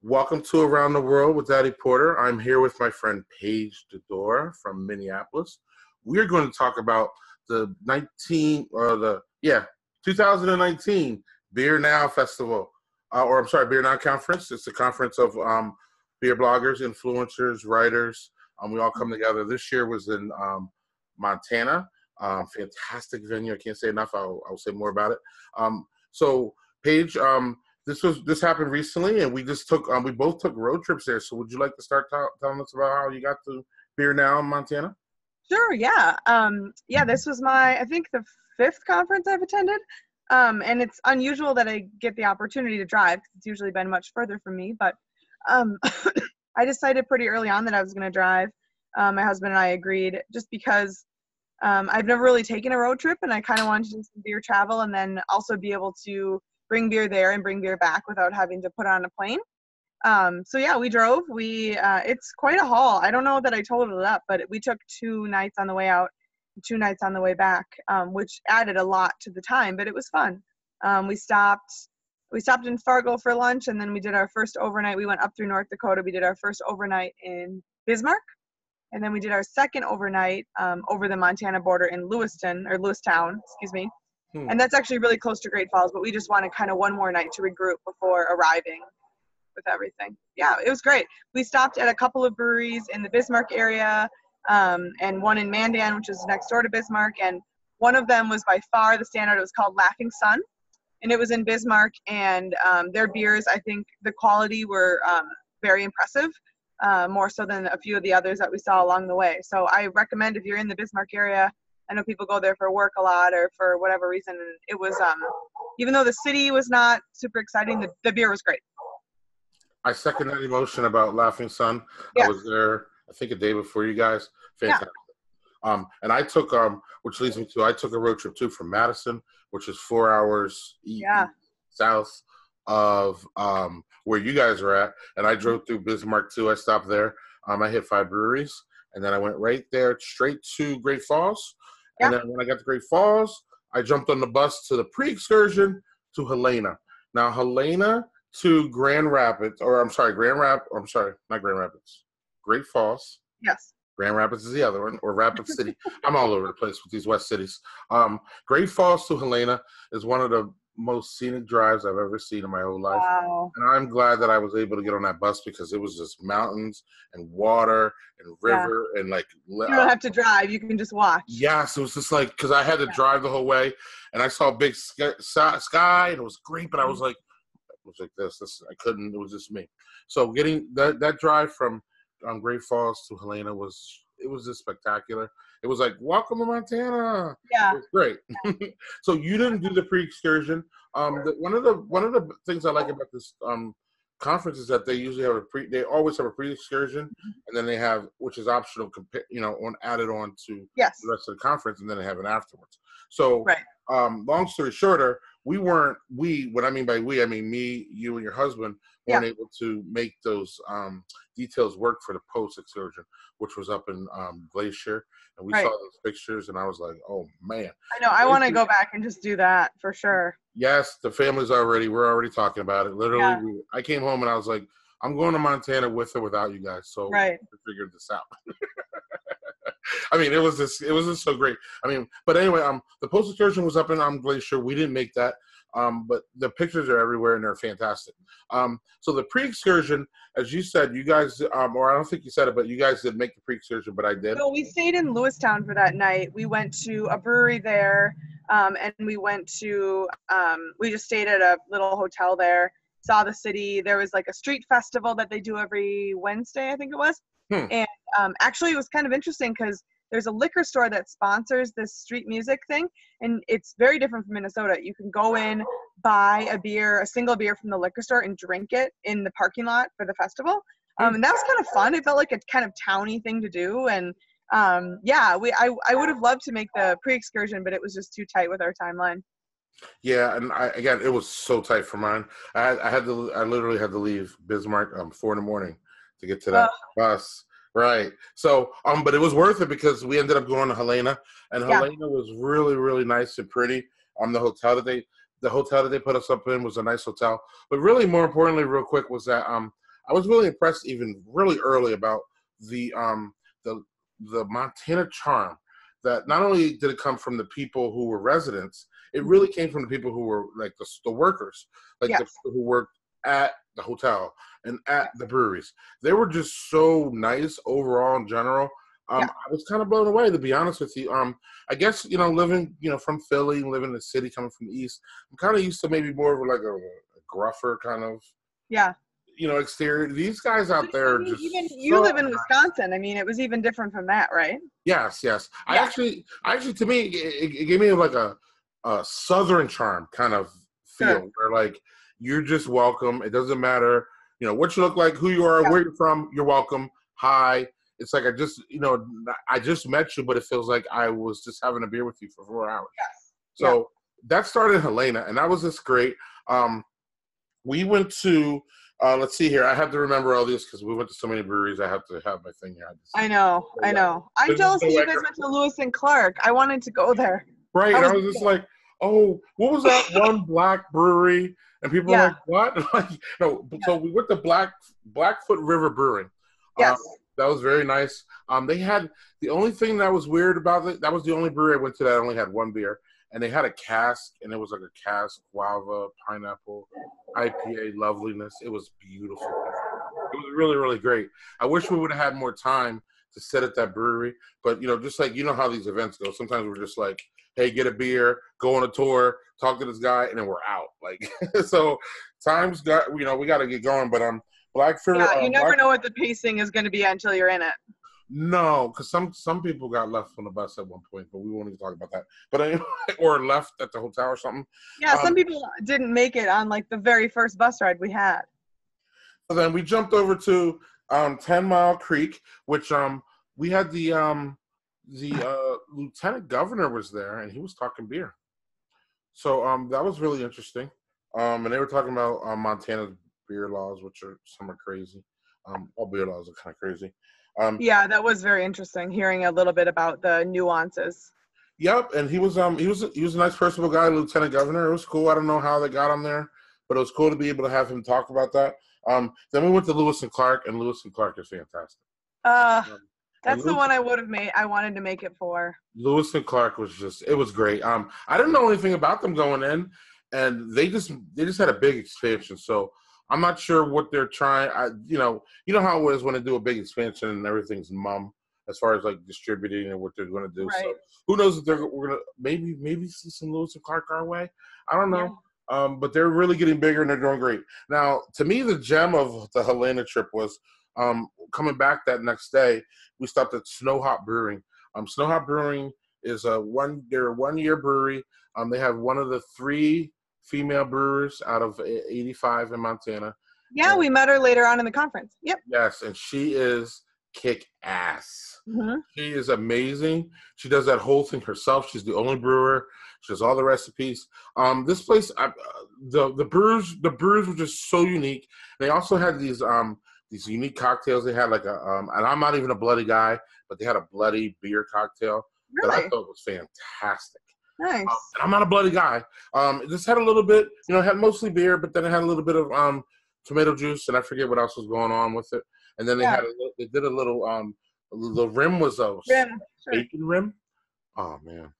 Welcome to Around the World with Daddy Porter. I'm here with my friend Paige Dedora from Minneapolis. We're going to talk about the 2019 Beer Now Festival, Beer Now Conference. It's a conference of beer bloggers, influencers, writers. We all come together. This year was in Montana. Fantastic venue. I can't say enough. I'll say more about it. So Paige, this happened recently, and we both took road trips there. So would you like to start telling us about how you got to Beer Now in Montana? Sure, yeah. This was I think the fifth conference I've attended. And it's unusual that I get the opportunity to drive, 'cause it's usually been much further from me. But I decided pretty early on that I was going to drive. My husband and I agreed, just because I've never really taken a road trip, and I kind of wanted to do some beer travel and then also be able to bring beer there and bring beer back without having to put on a plane. We drove. It's quite a haul. I don't know that I totaled it up, but we took 2 nights on the way out, 2 nights on the way back, which added a lot to the time, but it was fun. We stopped in Fargo for lunch, and then we did our first overnight. We went up through North Dakota. We did our first overnight in Bismarck, and then we did our second overnight over the Montana border in Lewistown, excuse me. And that's actually really close to Great Falls, but we just wanted kind of one more night to regroup before arriving with everything. Yeah, it was great. We stopped at a couple of breweries in the Bismarck area, and one in Mandan, which is next door to Bismarck. And one of them was by far the standout. It was called Laughing Sun, and it was in Bismarck. And their beers, I think the quality were very impressive, more so than a few of the others that we saw along the way. So I recommend, if you're in the Bismarck area, I know people go there for work a lot or for whatever reason. And it was, even though the city was not super exciting, the beer was great. I second that emotion about Laughing Sun. Yeah. I was there, I think, a day before you guys. Fantastic. Yeah. And I took, which leads me to, I took a road trip too from Madison, which is 4 hours south of where you guys are at. And I drove through Bismarck too. I stopped there. I hit 5 breweries, and then I went right there straight to Great Falls. And then when I got to Great Falls, I jumped on the bus to the pre-excursion to Helena. Now, Helena to Grand Rapids, not Grand Rapids, Great Falls. Yes. Grand Rapids is the other one, or Rapid City. I'm all over the place with these West cities. Great Falls to Helena is one of the most scenic drives I've ever seen in my whole life. Wow. And I'm glad that I was able to get on that bus, because it was just mountains and water and river and like. You don't have to drive; you can just watch. Yes, it was just like, because I had to drive the whole way, and I saw a big sky, and it was great. But I was like, it was like this. I couldn't. It was just me. So getting that drive from Great Falls to Helena was just spectacular. It was like, welcome to Montana. Yeah, it was great. So you didn't do the pre-excursion. One of the things I like about this conference is that they usually have they always have a pre-excursion, and then they have, which is optional, added on to the rest of the conference, and then they have it afterwards. So, long story shorter, when I mean by we, I mean me, you, and your husband weren't able to make those details work for the post-excursion, which was up in Glacier. And we saw those pictures, and I was like, oh, man. I know. I want to go back and just do that for sure. Yes, the family's we're already talking about it. Literally, I came home, and I was like, I'm going to Montana with or without you guys. So we figured this out. I mean, it was just so great. I mean, but anyway, the post-excursion was up in Glacier. We didn't make that. But the pictures are everywhere, and they're fantastic. So the pre-excursion, as you said, you guys, or I don't think you said it, but you guys did make the pre-excursion, but I did. So we stayed in Lewistown for that night. We went to a brewery there, and we went to, we just stayed at a little hotel there, saw the city. There was like a street festival that they do every Wednesday, I think it was. And actually, it was kind of interesting because there's a liquor store that sponsors this street music thing, and it's very different from Minnesota. You can go in, buy a single beer from the liquor store, and drink it in the parking lot for the festival. And that was kind of fun. It felt like a kind of towny thing to do. And I would have loved to make the pre-excursion, but it was just too tight with our timeline. Yeah, and again, it was so tight for mine. I literally had to leave Bismarck 4 a.m. to get to that bus. Right. So, but it was worth it because we ended up going to Helena, and Helena was really, really nice and pretty. The hotel that they put us up in was a nice hotel. But really, more importantly, real quick, was that I was really impressed even really early about the the the Montana charm. That not only did it come from the people who were residents, it really came from the people who were like the workers, like the Yes. people who worked at the hotel and at the breweries. They were just so nice overall in general. Yeah. I was kind of blown away, to be honest with you. I guess, living, from Philly, living in the city, coming from the East, I'm kind of used to maybe more of like a gruffer kind of, Yeah. exterior. These guys out there are just even you so live in nice. Wisconsin. I mean, it was even different from that, right? Yes. Yeah. I actually, to me, it gave me like a Southern charm kind of feel, where like you're just welcome. It doesn't matter, what you look like, who you are, where you're from. You're welcome. Hi. It's like I just met you, but it feels like I was just having a beer with you for 4 hours. Yes. So that started in Helena, and that was just great. We went to, let's see here. I have to remember all these because we went to so many breweries. I have to have my thing here. I know. I'm jealous that you guys went to Lewis and Clark. I wanted to go there. Right, and I was just like, oh, what was that one black brewery? And people were like, what? Like, no, so we went to Blackfoot River Brewing. Yes. That was very nice. They had, the only thing that was weird about it, that was the only brewery I went to that only had one beer. And they had a cask, and it was like a cask, guava, pineapple, IPA loveliness. It was beautiful. It was really, really great. I wish we would have had more time to sit at that brewery. But, just like, how these events go. Sometimes we're just like, hey, get a beer, go on a tour, talk to this guy, and then we're out. Like, so times got, we got to get going. But Blackfoot. Yeah, you never know what the pacing is going to be until you're in it. No, because some people got left on the bus at one point, but we won't even talk about that. But or left at the hotel or something. Yeah, some people didn't make it on like the very first bus ride we had. So then we jumped over to 10 Mile Creek, which we had the lieutenant governor was there, and he was talking beer. So that was really interesting. And they were talking about Montana's beer laws, which some are crazy. All beer laws are kind of crazy. Yeah, that was very interesting, hearing a little bit about the nuances. Yep, and he was a nice, personable guy, lieutenant governor. It was cool. I don't know how they got him there, but it was cool to be able to have him talk about that. Then we went to Lewis and Clark, and Lewis and Clark is fantastic. That's the one I would have made. I wanted to make it for. Lewis and Clark it was great. I didn't know anything about them going in, and they just had a big expansion. So I'm not sure what they're trying. You know how it is when they do a big expansion and everything's mum as far as like distributing and what they're going to do. Right. So who knows if we're going to maybe see some Lewis and Clark our way. I don't know. Yeah. But they're really getting bigger and they're doing great. Now, to me, the gem of the Helena trip was coming back that next day. We stopped at Snow Hop Brewing. Snow Hop Brewing is they're a 1-year brewery. They have one of the 3 female brewers out of 85 in Montana. Yeah, we met her later on in the conference. Yep. Yes, and she is kick ass. Mm-hmm. She is amazing. She does that whole thing herself. She's the only brewer. She does all the recipes. This place, the brewers were just so unique. They also had these unique cocktails. They had like and I'm not even a bloody guy, but they had a bloody beer cocktail that I thought was fantastic. Nice. And I'm not a bloody guy. It just had a little bit, it had mostly beer, but then it had a little bit of tomato juice, and I forget what else was going on with it. And then they did a little the rim was a bacon rim. Oh man.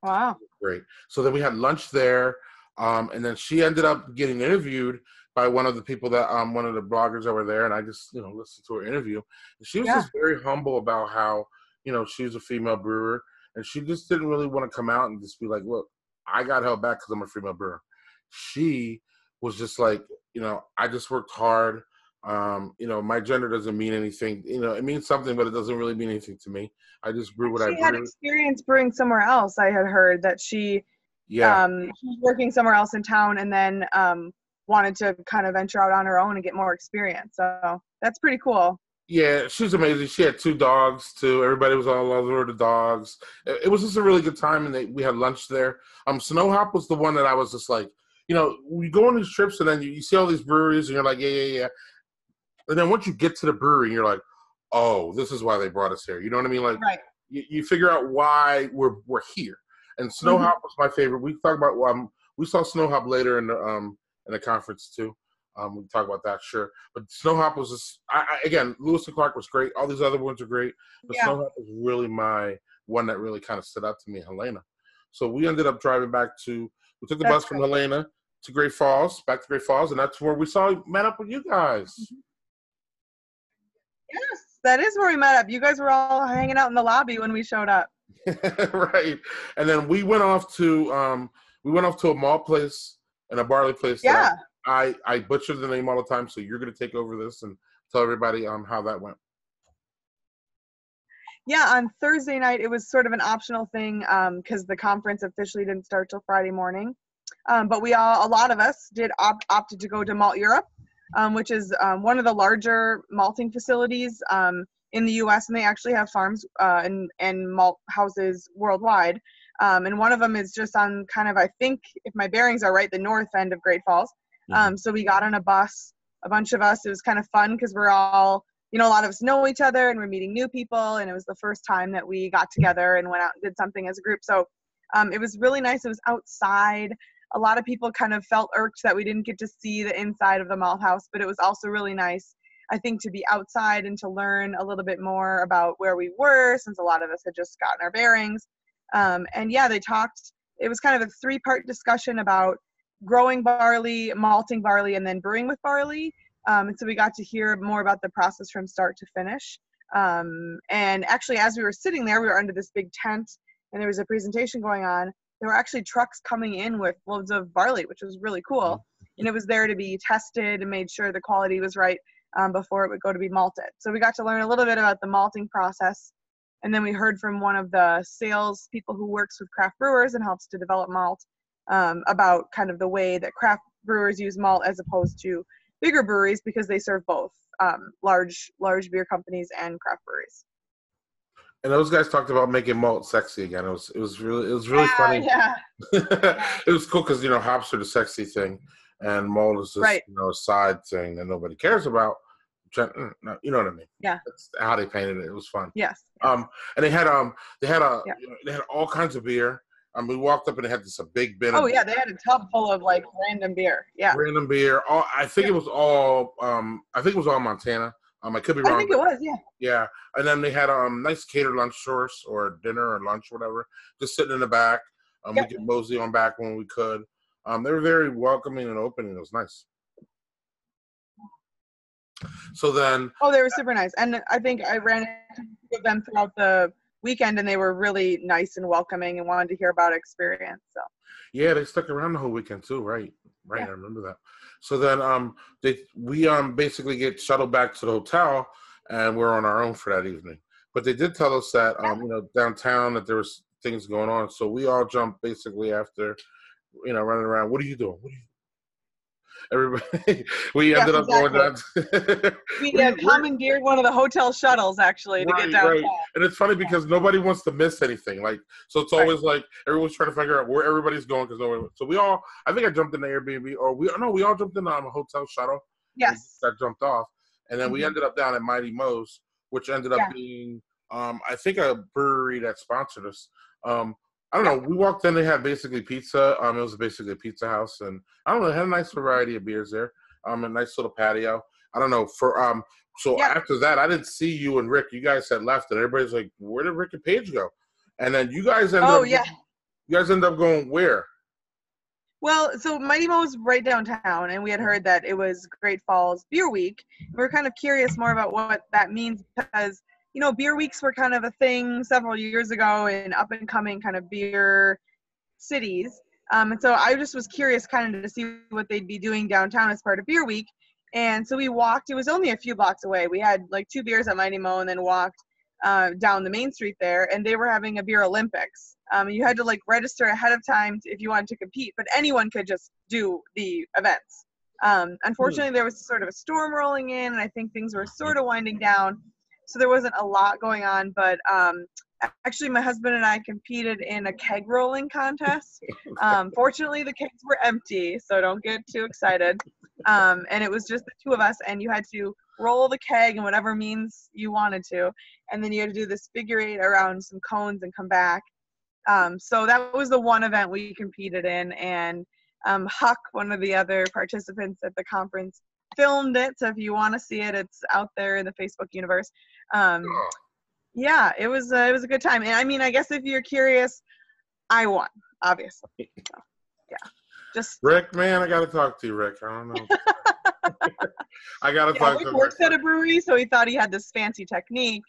Wow. Great. So then we had lunch there, and then she ended up getting interviewed by one of the people that one of the bloggers that were there, and I just listened to her interview. And she was just very humble about how she's a female brewer, and she just didn't really want to come out and just be like, look, I got held back because I'm a female brewer. She was just like, I just worked hard. My gender doesn't mean anything. It means something, but it doesn't really mean anything to me. I just brew what I brew. She had experience brewing somewhere else. I had heard that she was working somewhere else in town, and then wanted to kind of venture out on her own and get more experience. So that's pretty cool. Yeah, she's amazing. She had 2 dogs too. Everybody was all over the dogs. It was just a really good time, and we had lunch there. Snow Hop was the one that I was just like, we go on these trips, and then you see all these breweries, and you're like, yeah. And then once you get to the brewery, you're like, oh, this is why they brought us here. You know what I mean? Like, you figure out why we're here. And Snow Hop was my favorite. We talked about we saw Snow Hop later in the conference too. We can talk about that, sure. But Snow Hop was just, again, Lewis and Clark was great. All these other ones are great. But Snow Hop was really my one that really kind of stood out to me in Helena. So we ended up driving back we took the bus from Helena to Great Falls, back to Great Falls, and that's where we met up with you guys. Yes, that is where we met up. You guys were all hanging out in the lobby when we showed up. Right. And then we went off to a malt place and a barley place. Yeah. I butcher the name all the time, so you're going to take over this and tell everybody how that went. Yeah, on Thursday night, it was sort of an optional thing because the conference officially didn't start till Friday morning. But a lot of us opted to go to Malt Europe, which is one of the larger malting facilities in the U.S., and they actually have farms and malt houses worldwide. And one of them is just on kind of, I think, if my bearings are right, the north end of Great Falls. So we got on a bus, a bunch of us. It was kind of fun because we're all, a lot of us know each other and we're meeting new people. And it was the first time that we got together and went out and did something as a group. So it was really nice. It was outside. A lot of people kind of felt irked that we didn't get to see the inside of the malt house, but it was also really nice, I think, to be outside and to learn a little bit more about where we were, since a lot of us had just gotten our bearings. And yeah, they talked, it was kind of a 3-part discussion about growing barley, malting barley, and then brewing with barley. And so we got to hear more about the process from start to finish. And actually, as we were sitting there, we were under this big tent and there was a presentation going on. There were actually trucks coming in with loads of barley, which was really cool. And it was there to be tested and made sure the quality was right before it would go to be malted. So we got to learn a little bit about the malting process. And then we heard from one of the sales people who works with craft brewers and helps to develop malt about kind of the way that craft brewers use malt as opposed to bigger breweries, because they serve both large beer companies and craft breweries. And those guys talked about making malt sexy again. It was really funny. Yeah. It was cool because hops are the sexy thing, and malt is just a side thing that nobody cares about. You know what I mean? Yeah. That's how they painted it. It was fun. Yes. And they had all kinds of beer. We walked up and they had a big bin. Oh yeah, they had a tub full of like random beer. Yeah. Random beer. I think it was all. I think it was all Montana. I could be wrong. I think it was. Yeah. Yeah, and then they had nice catered lunch for us, or dinner or lunch, whatever. Just sitting in the back. We could mosey on back when we could. They were very welcoming and open, and it was nice. So then. Oh, they were super nice, and I think I ran into them throughout the weekend, and they were really nice and welcoming, and wanted to hear about experience. So. Yeah, they stuck around the whole weekend too, right? Yeah. I remember that. So then we basically get shuttled back to the hotel, and we're on our own for that evening. But they did tell us that downtown that there was things going on, so we all jumped basically after running around. What are you doing? Everybody, we ended up going down. We commandeered one of the hotel shuttles actually to get downtown. Right. And it's funny because nobody wants to miss anything. So it's always like everyone's trying to figure out where everybody's going because nobody. So I think I jumped in the Airbnb, or we all jumped in on a hotel shuttle. Yes. That jumped off, and then we ended up down at Mighty Mo's, which ended up being, I think, a brewery that sponsored us. I don't know. We walked in. They had basically pizza. It was basically a pizza house, and I don't know. They had a nice variety of beers there. A nice little patio. I don't know. After that, I didn't see you and Rick. You guys had left, and everybody's like, "Where did Rick and Paige go?" And then you guys ended up. You guys ended up going where? Well, so Mighty Mo's right downtown, and we had heard that it was Great Falls Beer Week. We were kind of curious more about what that means because. Beer weeks were kind of a thing several years ago in up-and-coming kind of beer cities. And so I just was curious kind of to see what they'd be doing downtown as part of Beer Week. And so we walked. It was only a few blocks away. We had like 2 beers at Mighty Mo and then walked down the main street there, and they were having a beer Olympics. You had to register ahead of time if you wanted to compete, but anyone could just do the events. Unfortunately, there was sort of a storm rolling in, and I think things were sort of winding down. So there wasn't a lot going on, but actually my husband and I competed in a keg rolling contest. Fortunately, the kegs were empty, so don't get too excited. And it was just the 2 of us, and you had to roll the keg in whatever means you wanted to, and then you had to do this figure 8 around some cones and come back. So that was the one event we competed in, and Huck, one of the other participants at the conference, filmed it. So if you want to see it, it's out there in the Facebook universe. Yeah, it was a good time. And I mean, I guess if you're curious, I won, obviously. So, yeah, just Rick, man, I got to talk to you, Rick. I don't know. I got to talk to Rick works at a brewery, so he thought he had this fancy technique,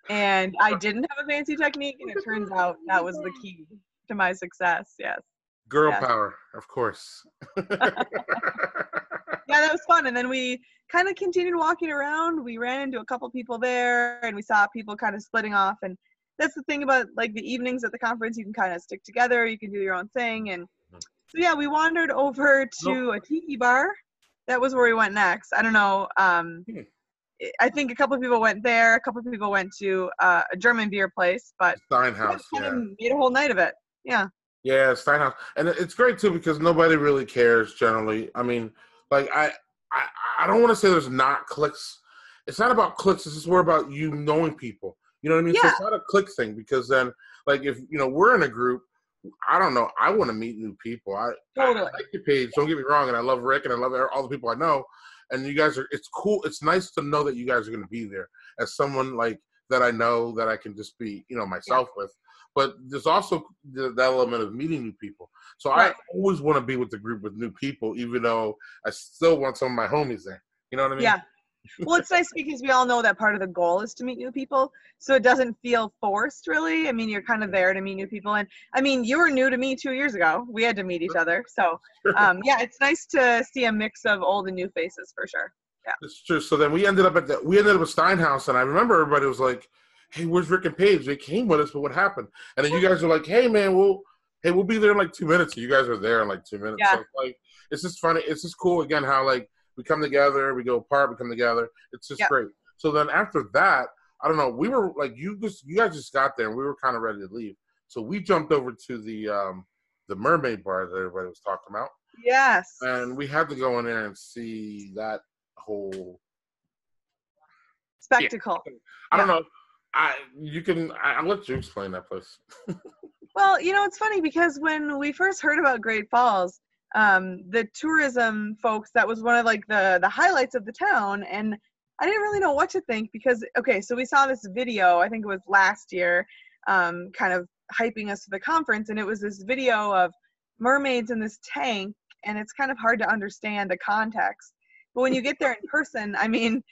and I didn't have a fancy technique, and it turns out that was the key to my success. Yes. Girl power, of course. Yeah, that was fun. And then we kind of continued walking around. We ran into a couple people there, and we saw people kind of splitting off. And that's the thing about like the evenings at the conference. You can kind of stick together. You can do your own thing. And so, yeah, we wandered over to a tiki bar. That was where we went next. I don't know. I think a couple of people went there. A couple of people went to a German beer place. But Steinhaus, made a whole night of it. Yeah. Yeah, Steinhaus. And it's great, too, because nobody really cares generally. I mean, like, I don't want to say there's not cliques. It's not about cliques. It's just more about you knowing people. You know what I mean? Yeah. So it's not a clique thing because then, like, if, you know, we're in a group, I don't know. I want to meet new people. Totally. I like your Paige. Don't get me wrong. And I love Rick and I love all the people I know. And you guys are – it's cool. It's nice to know that you guys are going to be there as someone, like, that I know that I can just be, you know, myself with. But there's also the element of meeting new people. So I always want to be with the group with new people, even though I still want some of my homies there. You know what I mean? Yeah. Well, it's nice because we all know that part of the goal is to meet new people. So it doesn't feel forced, really. I mean, you're kind of there to meet new people. And, I mean, you were new to me 2 years ago. We had to meet each other. So, yeah, it's nice to see a mix of old and new faces for sure. Yeah. It's true. So then we ended up at Steinhaus, and I remember everybody was like, hey, where's Rick and Paige? They came with us, but what happened? And then you guys are like, hey, man, we'll be there in like 2 minutes. And you guys are there in like 2 minutes. Yeah. So it's like, it's just funny. It's just cool, again, how like we come together, we go apart, we come together. It's just great. So then after that, I don't know, we were like, you guys just got there, and we were kind of ready to leave. So we jumped over to the mermaid bar that everybody was talking about. Yes. And we had to go in there and see that whole spectacle. Yeah. I don't know. I'll let you explain that place. Well, you know, it's funny because when we first heard about Great Falls, the tourism folks, that was one of like the highlights of the town. And I didn't really know what to think because, okay, so we saw this video, I think it was last year, kind of hyping us to the conference. And it was this video of mermaids in this tank. And it's kind of hard to understand the context. But when you get there in person, I mean,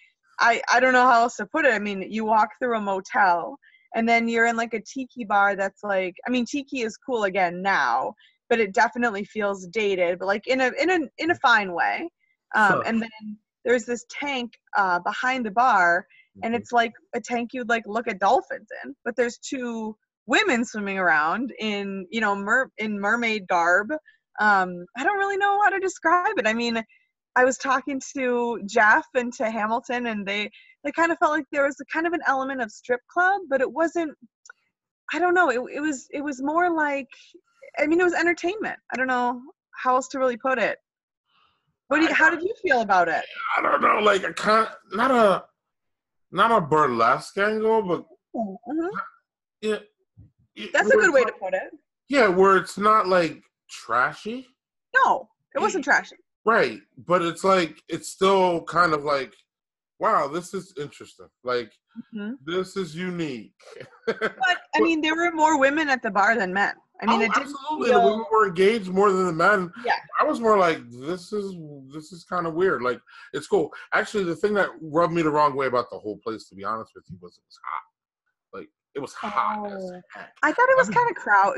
I don't know how else to put it. I mean, you walk through a motel and then you're in like a tiki bar that's like, I mean, tiki is cool again now, but it definitely feels dated, but like in a fine way. And then there's this tank behind the bar, and it's like a tank you'd like look at dolphins in, but there's two women swimming around in, you know, in mermaid garb. I don't really know how to describe it. I mean, I was talking to Jeff and to Hamilton, and they kind of felt like there was a kind of an element of strip club, but it wasn't, I don't know. It was more like, I mean, it was entertainment. I don't know how else to really put it. How did you feel about it? I don't know, like a kind of, not a burlesque angle, but yeah. That's a good way to put it. Yeah, where it's not like trashy. No, it wasn't trashy. Right, but it's like, it's still kind of like, wow, this is interesting. Like, this is unique. But, I mean, there were more women at the bar than men. I mean, absolutely. The women were engaged more than the men. Yeah. I was more like, this is kind of weird. Like, it's cool. Actually, the thing that rubbed me the wrong way about the whole place, to be honest with you, was it was hot. Like, it was hot as heck. I thought it was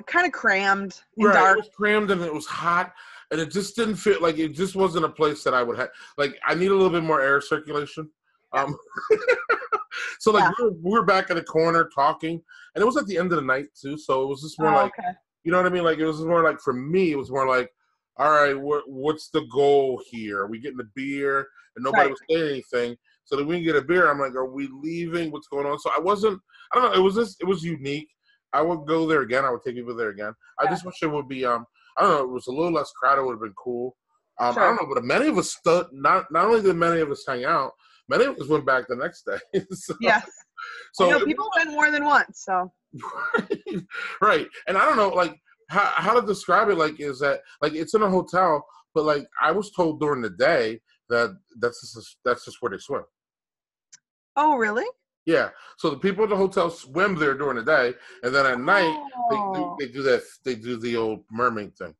kind of crammed and dark. It was crammed and it was hot. And it just didn't feel like, it just wasn't a place that I would have. Like, I need a little bit more air circulation. So, like, we were back in the corner talking. And it was at the end of the night, too. So it was just more like, you know what I mean? Like, it was more like, for me, it was more like, all right, what's the goal here? Are we getting a beer? And nobody was saying anything. So that we can get a beer. I'm like, are we leaving? What's going on? So I don't know. It was unique. I would go there again. I would take people there again. I just wish it would be, I don't know, it was a little less crowded, would have been cool. I don't know, but many of us, not only did many of us hang out, many of us went back the next day. Yes. So people went more than once, so. Right. And I don't know, like, how to describe it? Like, is that like it's in a hotel, but like I was told during the day that that's just where they swim. Oh, really? Yeah. So the people at the hotel swim there during the day, and then at night Oh. they do the old mermaid thing.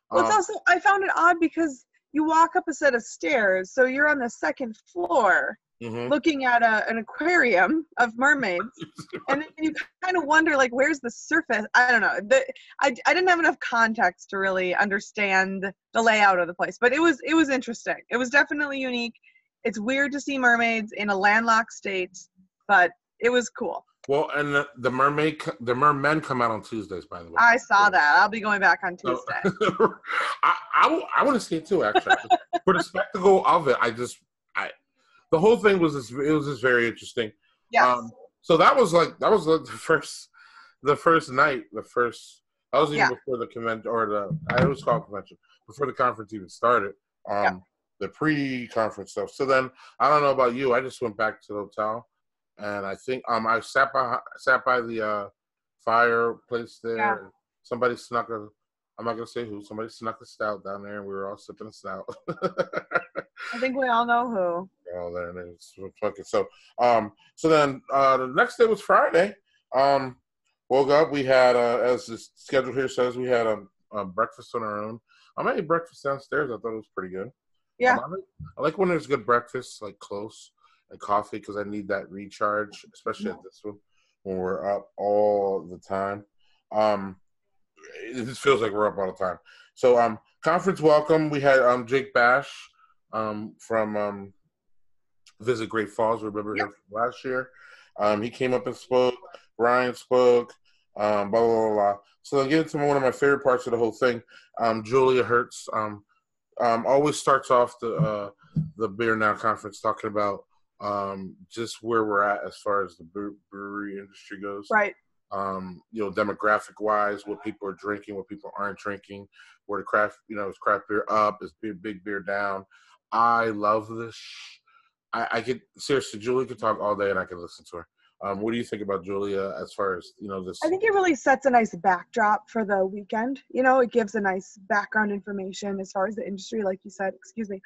Well, it's also, I found it odd because you walk up a set of stairs, so you're on the second floor Mm-hmm. looking at an aquarium of mermaids, and then you kind of wonder, like, where's the surface? I don't know. I didn't have enough context to really understand the layout of the place, but it was interesting. It was definitely unique. It's weird to see mermaids in a landlocked state, but it was cool. Well, and the mermen come out on Tuesdays, by the way. I saw that. I'll be going back on So, Tuesday. I want to see it too, actually. For the spectacle of it, the whole thing was just very interesting. Yes. So that was like the first night, that was even before the convention, or I always call it convention, before the conference even started. The pre-conference stuff. So then I don't know about you. I just went back to the hotel, and I think I sat by the fireplace there. Yeah. Somebody snuck I'm not gonna say who. Somebody snuck a stout down there, and we were all sipping a stout. I think we all know who. Oh, there it is. Fucking so. So then the next day was Friday. Woke up. We had as the schedule here says, we had a breakfast on our own. I ate breakfast downstairs. I thought it was pretty good. Yeah. I like when there's good breakfast, like close, and coffee, because I need that recharge, especially at this one when we're up all the time. It just feels like we're up all the time. So conference welcome. We had Jake Bash from Visit Great Falls. Remember him from last year? He came up and spoke. Ryan spoke. Blah blah blah blah. So I'll get into one of my favorite parts of the whole thing. Julia Hertz always starts off the Beer Now conference talking about just where we're at as far as the brewery industry goes. Right. Demographic wise, what people are drinking, what people aren't drinking, where the craft, is craft beer up, is big beer down. I love this. I could seriously, Julia could talk all day, and I could listen to her. What do you think about Julia as far as this? I think it really sets a nice backdrop for the weekend. It gives a nice background information as far as the industry, like you said. Excuse me.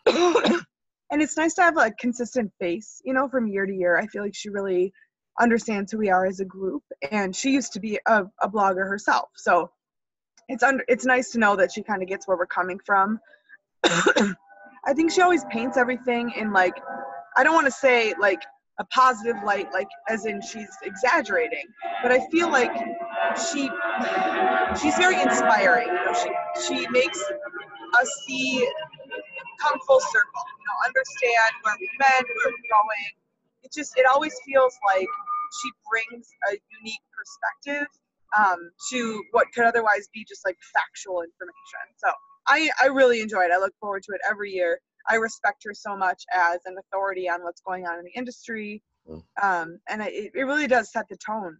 And it's nice to have a consistent face, from year to year. I feel like she really understands who we are as a group, and she used to be a blogger herself, so it's nice to know that she kind of gets where we're coming from. I think she always paints everything in, like, I don't want to say like a positive light, like as in she's exaggerating, but I feel like she's very inspiring. She makes us see, come full circle, understand where we've been, where we're going. It always feels like she brings a unique perspective to what could otherwise be just like factual information. So I really enjoy it. I look forward to it every year. I respect her so much as an authority on what's going on in the industry. And it really does set the tone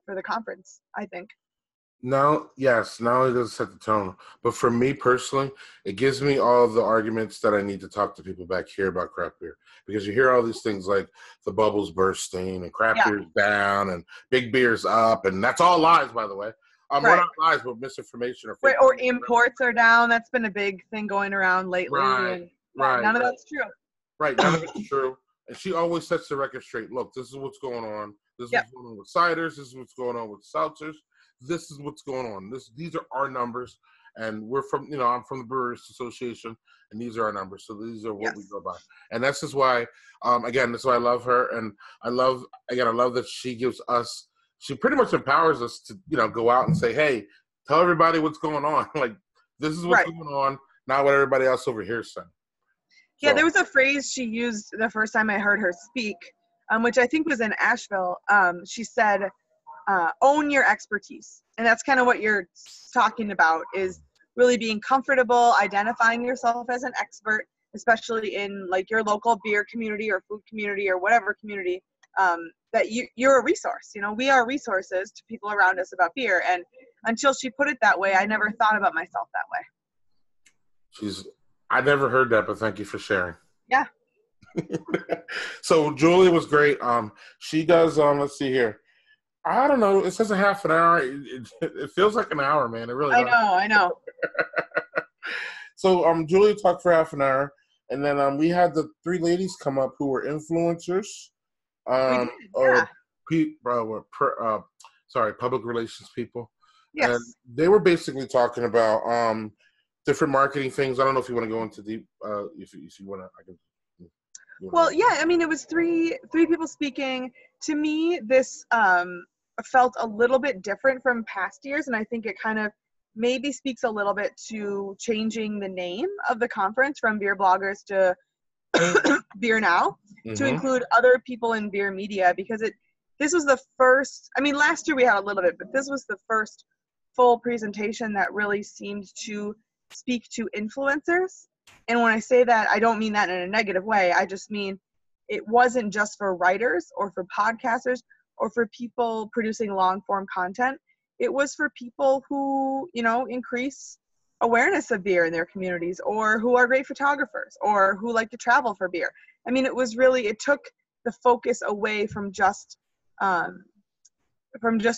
for the conference, I think. Not only does it set the tone, but for me personally, it gives me all the arguments that I need to talk to people back here about craft beer. Because you hear all these things like the bubbles bursting and craft beer's down and big beer's up, and that's all lies, by the way. Well, not lies, but misinformation. Or imports are down. That's been a big thing going around lately. Right. None of that's true. Right, none of it's true. And she always sets the record straight. Look, this is what's going on. This is what's going on with ciders. This is what's going on with seltzers. This is what's going on. These are our numbers, and we're from, I'm from the Brewers Association, and these are our numbers. So these are what we go by, and that's just why, again, that's why I love her, and I love that she gives us, she pretty much empowers us to, go out and say, hey, tell everybody what's going on. Like, this is what's going on, not what everybody else over here is saying. Yeah, there was a phrase she used the first time I heard her speak, which I think was in Asheville. She said, own your expertise. And that's kind of what you're talking about, is really being comfortable, identifying yourself as an expert, especially in like your local beer community or food community or whatever community, that you're a resource. We are resources to people around us about beer. And until she put it that way, I never thought about myself that way. I never heard that, but thank you for sharing. Yeah. So Julie was great. She does, let's see here. I don't know. It says a half an hour. It feels like an hour, man. It really does. I know. So Julia talked for half an hour, and then we had the three ladies come up who were influencers, We did, or public relations people. Yes. And they were basically talking about different marketing things. I don't know if you want to go into deep. If you want to, I can. Well, yeah. I mean, it was three people speaking. To me, this felt a little bit different from past years, and I think it kind of maybe speaks a little bit to changing the name of the conference from Beer Bloggers to Beer Now, to include other people in beer media, because this was the first, I mean, last year we had a little bit, but this was the first full presentation that really seemed to speak to influencers. And when I say that, I don't mean that in a negative way. I just mean it wasn't just for writers or for podcasters or for people producing long form content. It was for people who, increase awareness of beer in their communities, or who are great photographers, or who like to travel for beer. I mean, it took the focus away from just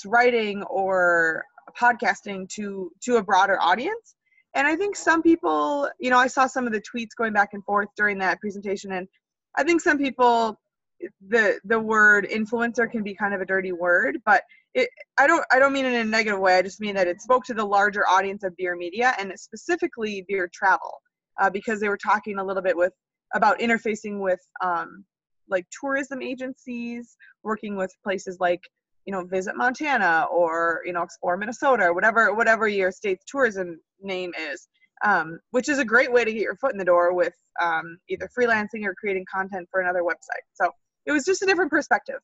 writing or podcasting to a broader audience. And I think some people, I saw some of the tweets going back and forth during that presentation, and I think some people, the word influencer can be kind of a dirty word, but I don't mean it in a negative way. I just mean that it spoke to the larger audience of beer media, and specifically beer travel, because they were talking a little bit about interfacing with like tourism agencies, working with places like Visit Montana, or Explore Minnesota, or whatever your state's tourism name is, which is a great way to get your foot in the door with either freelancing or creating content for another website. So it was just a different perspective.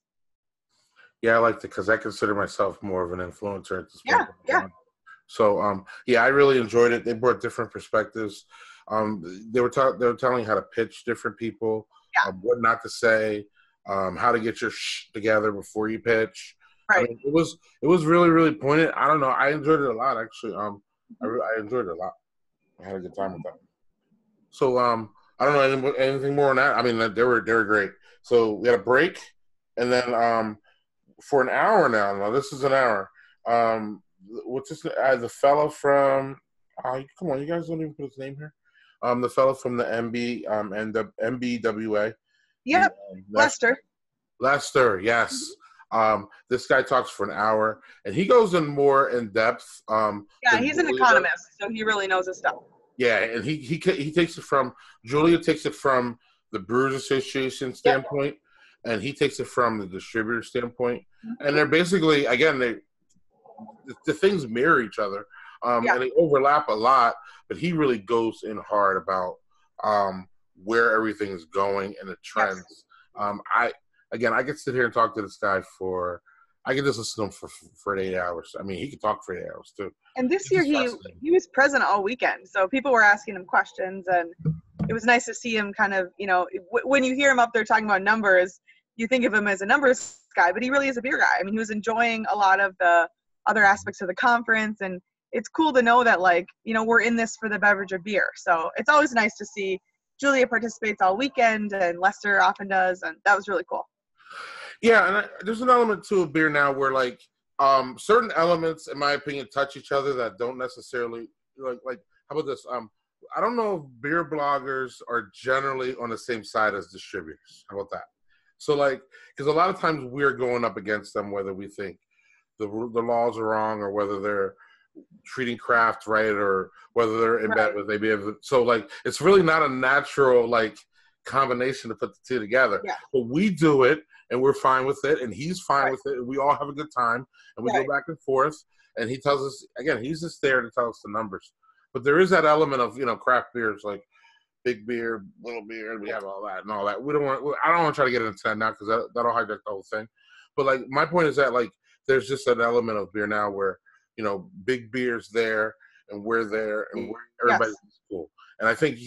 Yeah, I liked it because I consider myself more of an influencer at this point. Yeah. So, I really enjoyed it. They brought different perspectives. They were telling you how to pitch different people, what not to say, how to get your together before you pitch. Right. I mean, it was really, really pointed. I don't know. I enjoyed it a lot, actually. I enjoyed it a lot. I had a good time with that. So, I don't know anything more on that. I mean, they were great. So we had a break, and then for an hour now. Now this is an hour. What's this? The fellow from? Come on, you guys don't even put his name here. The fellow from the MB and the MBWA. Yep, Lester. Lester, yes. This guy talks for an hour, and he goes in more in depth. He's an economist, so he really knows his stuff. Yeah, and he takes it from Julia takes it from the Brewers Association standpoint, and he takes it from the distributor standpoint, and they're basically the things mirror each other, and they overlap a lot. But he really goes in hard about where everything is going and the trends. Yes. I could sit here and talk to this guy I could just listen to him for 8 hours. I mean, he could talk for 8 hours too. And this year he was present all weekend, so people were asking him questions, and it was nice to see him kind of, when you hear him up there talking about numbers, you think of him as a numbers guy, but he really is a beer guy. I mean, he was enjoying a lot of the other aspects of the conference, and it's cool to know that, we're in this for the beverage of beer. So it's always nice to see Julia participates all weekend, and Lester often does, and that was really cool. Yeah, and there's an element to a beer now where, certain elements, in my opinion, touch each other that don't necessarily, like how about this? I don't know if beer bloggers are generally on the same side as distributors. How about that? So, because a lot of times we're going up against them, whether we think the laws are wrong, or whether they're treating craft right, or whether they're in bed with maybe. So, it's really not a natural, combination to put the two together. Yeah. But we do it, and we're fine with it, and he's fine with it, and we all have a good time, and we go back and forth, and he tells us, again, he's just there to tell us the numbers. But there is that element of, craft beers, like big beer, little beer, and we have all that and all that. I don't want to try to get into that now, because that'll hijack the whole thing. But, my point is that, there's just an element of beer now where, big beer's there, and we're there, and everybody's cool. And I think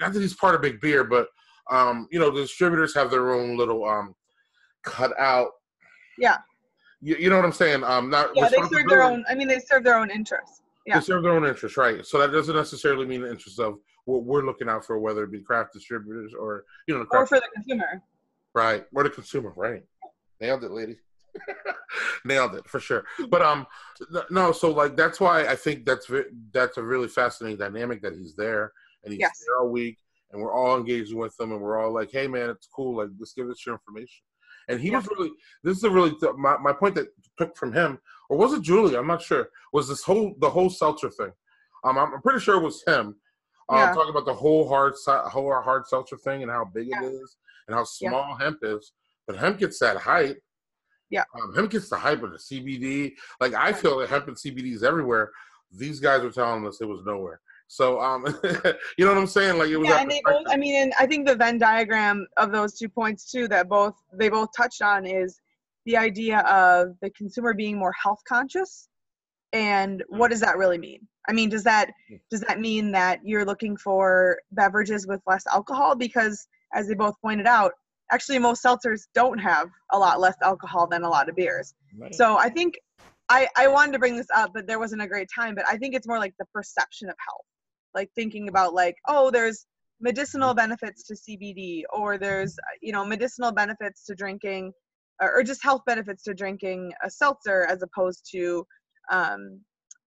not that he's part of big beer, but, the distributors have their own little cut out. Yeah. You know what I'm saying? They serve their own. I mean, they serve their own interests. Yeah. They serve their own interests, right? So that doesn't necessarily mean the interests of what we're looking out for, whether it be craft distributors or or for the consumer. Right, or the consumer. Right. Nailed it, lady. Nailed it for sure. But no, so like that's why I think that's a really fascinating dynamic that he's there and he's Yes. there all week and we're all engaging with him and we're all like, hey man, it's cool. Like, just give us your information. And he Yeah. was really. This is a really my point that took from him, or was it Julie? I'm not sure. Was the whole seltzer thing? I'm pretty sure it was him. Yeah. Talking about the whole hard seltzer thing and how big it is and how Yeah. small hemp is. But hemp gets that hype. Yeah. Hemp gets the hype of the CBD. Like, I feel that hemp and CBD is everywhere. These guys were telling us it was nowhere. So, you know what I'm saying? Like, it was. Yeah, and they both. I mean, and I think the Venn diagram of those 2 points too that they both touched on is the idea of the consumer being more health conscious, and what does that really mean? I mean, does that mean that you're looking for beverages with less alcohol? Because as they both pointed out, actually most seltzers don't have a lot less alcohol than a lot of beers. Right. So I think I wanted to bring this up, but there wasn't a great time. But I think it's more like the perception of health. Like thinking about like, oh, there's medicinal benefits to CBD, or there's, medicinal benefits to drinking, or just health benefits to drinking a seltzer as opposed to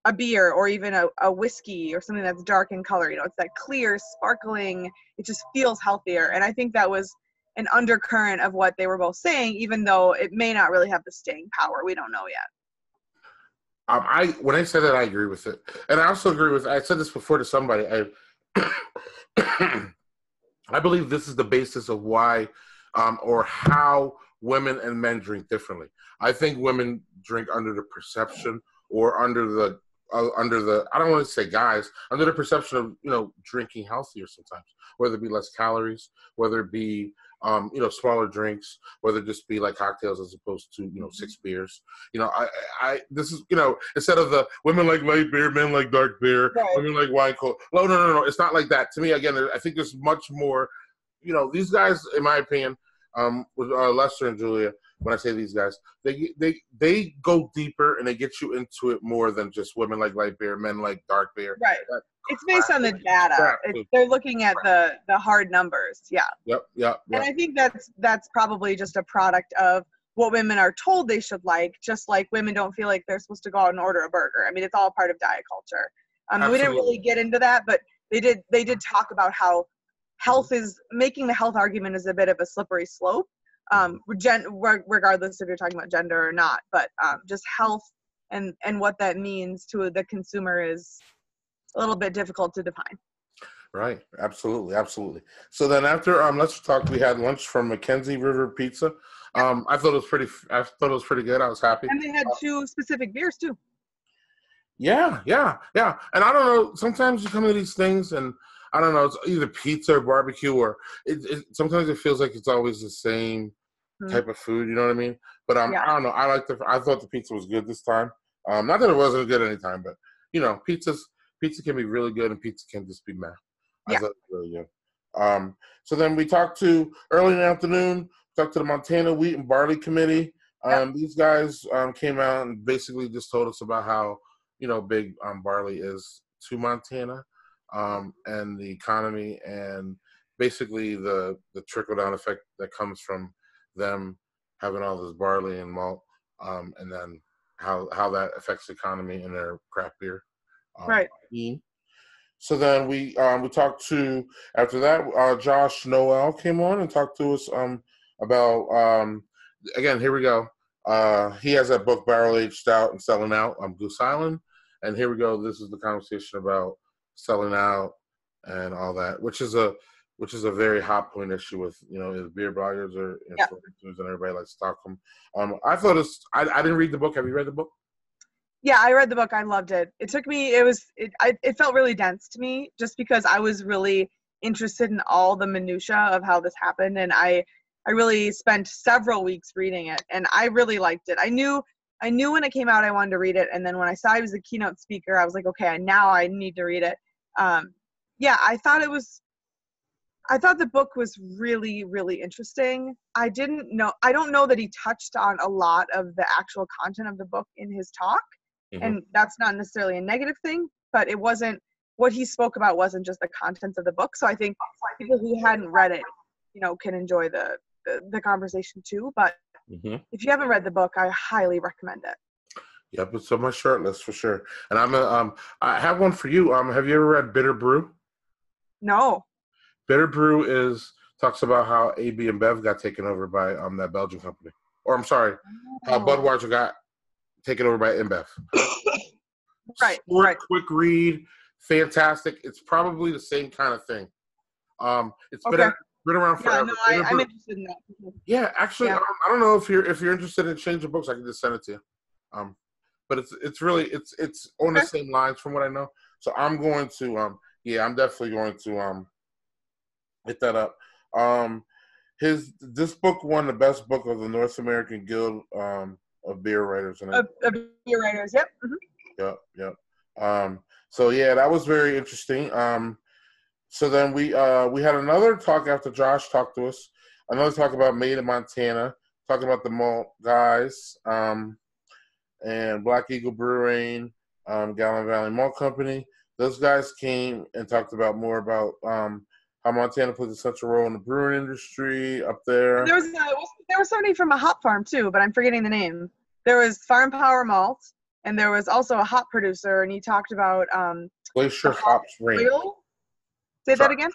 a beer or even a whiskey or something that's dark in color. It's that clear, sparkling, it just feels healthier. And I think that was an undercurrent of what they were both saying, even though it may not really have the staying power. We don't know yet. When I said that, I agree with it, and I also agree with. I said this before to somebody. I believe this is the basis of why, or how women and men drink differently. I think women drink under the perception or under the I don't want to say guys, under the perception of drinking healthier sometimes, whether it be less calories, whether it be smaller drinks, whether it just be like cocktails as opposed to 6 beers. This is instead of the women like light beer, men like dark beer, right. Women like wine cold. No, it's not like that. To me, again, I think there's much more. These guys, in my opinion, with Lester and Julia. When I say these guys, they go deeper and they get you into it more than just women like light beer, men like dark beer. Right. It's based on the data. They're looking at the hard numbers. Yeah. Yep. And I think that's probably just a product of what women are told they should like, just like women don't feel like they're supposed to go out and order a burger. I mean, it's all part of diet culture. We didn't really get into that, but they did talk about how health is making the health argument is a bit of a slippery slope. Regardless if you're talking about gender or not, but just health and what that means to the consumer is a little bit difficult to define. Right. Absolutely. So then after let's talk, we had lunch from Mackenzie River Pizza. I thought it was pretty good. I was happy. And they had 2 specific beers too. Yeah. And I don't know, sometimes you come to these things and I don't know, it's either pizza or barbecue or sometimes it feels like it's always the same type of food, you know what I mean? But I don't know. I thought the pizza was good this time. Not that it wasn't good any time, but pizza can be really good and pizza can just be meh. I thought it was really good. So then we talked to early in the afternoon, talked to the Montana Wheat and Barley Committee. These guys came out and basically just told us about how big barley is to Montana. And the economy and basically the trickle down effect that comes from them having all this barley and malt, and then how that affects the economy and their craft beer. Right. So then we talked to, after that, Josh Noel came on and talked to us about again, here we go. He has that book, Barrel Aged Stout and Selling Out on Goose Island, and here we go. This is the conversation about selling out and all that, which is a very hot point issue with the beer bloggers or influencers and everybody likes to talk them. I thought I didn't read the book. Have you read the book? Yeah, I read the book. I loved it. It took me. It felt really dense to me, just because I was really interested in all the minutia of how this happened, and I really spent several weeks reading it, and I really liked it. I knew when it came out I wanted to read it, and then when I saw he was a keynote speaker, I was like, okay, now I need to read it. I thought the book was really, really interesting. I don't know that he touched on a lot of the actual content of the book in his talk, and that's not necessarily a negative thing, but it wasn't, what he spoke about wasn't just the contents of the book. So I think people who hadn't read it, can enjoy the conversation too. But Mm-hmm. If you haven't read the book, I highly recommend it. Yep, it's on my short list for sure. And I have one for you. Have you ever read Bitter Brew? No. Bitter Brew talks about how AB and Bev got taken over by that Belgian company. Or I'm sorry, how Budweiser got taken over by InBev. Right. Quick read, fantastic. It's probably the same kind of thing. It's okay. been around forever. Yeah, no, I'm interested in that. Yeah, actually, yeah. I don't know if you're interested in changing books. I can just send it to you. But it's really it's on the same lines from what I know. So I'm going to I'm definitely going to hit that up. This book won the best book of the North American Guild of Beer Writers. Of beer writers, yep. Mm-hmm. Yep. So yeah, that was very interesting. So then we had another talk after Josh talked to us. Another talk about Made in Montana, talking about the malt guys, and Black Eagle Brewing, Gallon Valley Malt Company. Those guys came and talked about more about how Montana plays a central role in the brewing industry up there. There was somebody from a hop farm too, but I'm forgetting the name. There was Farm Power Malt, and there was also a hop producer, and he talked about Glacier Hops Ranch. Say that again?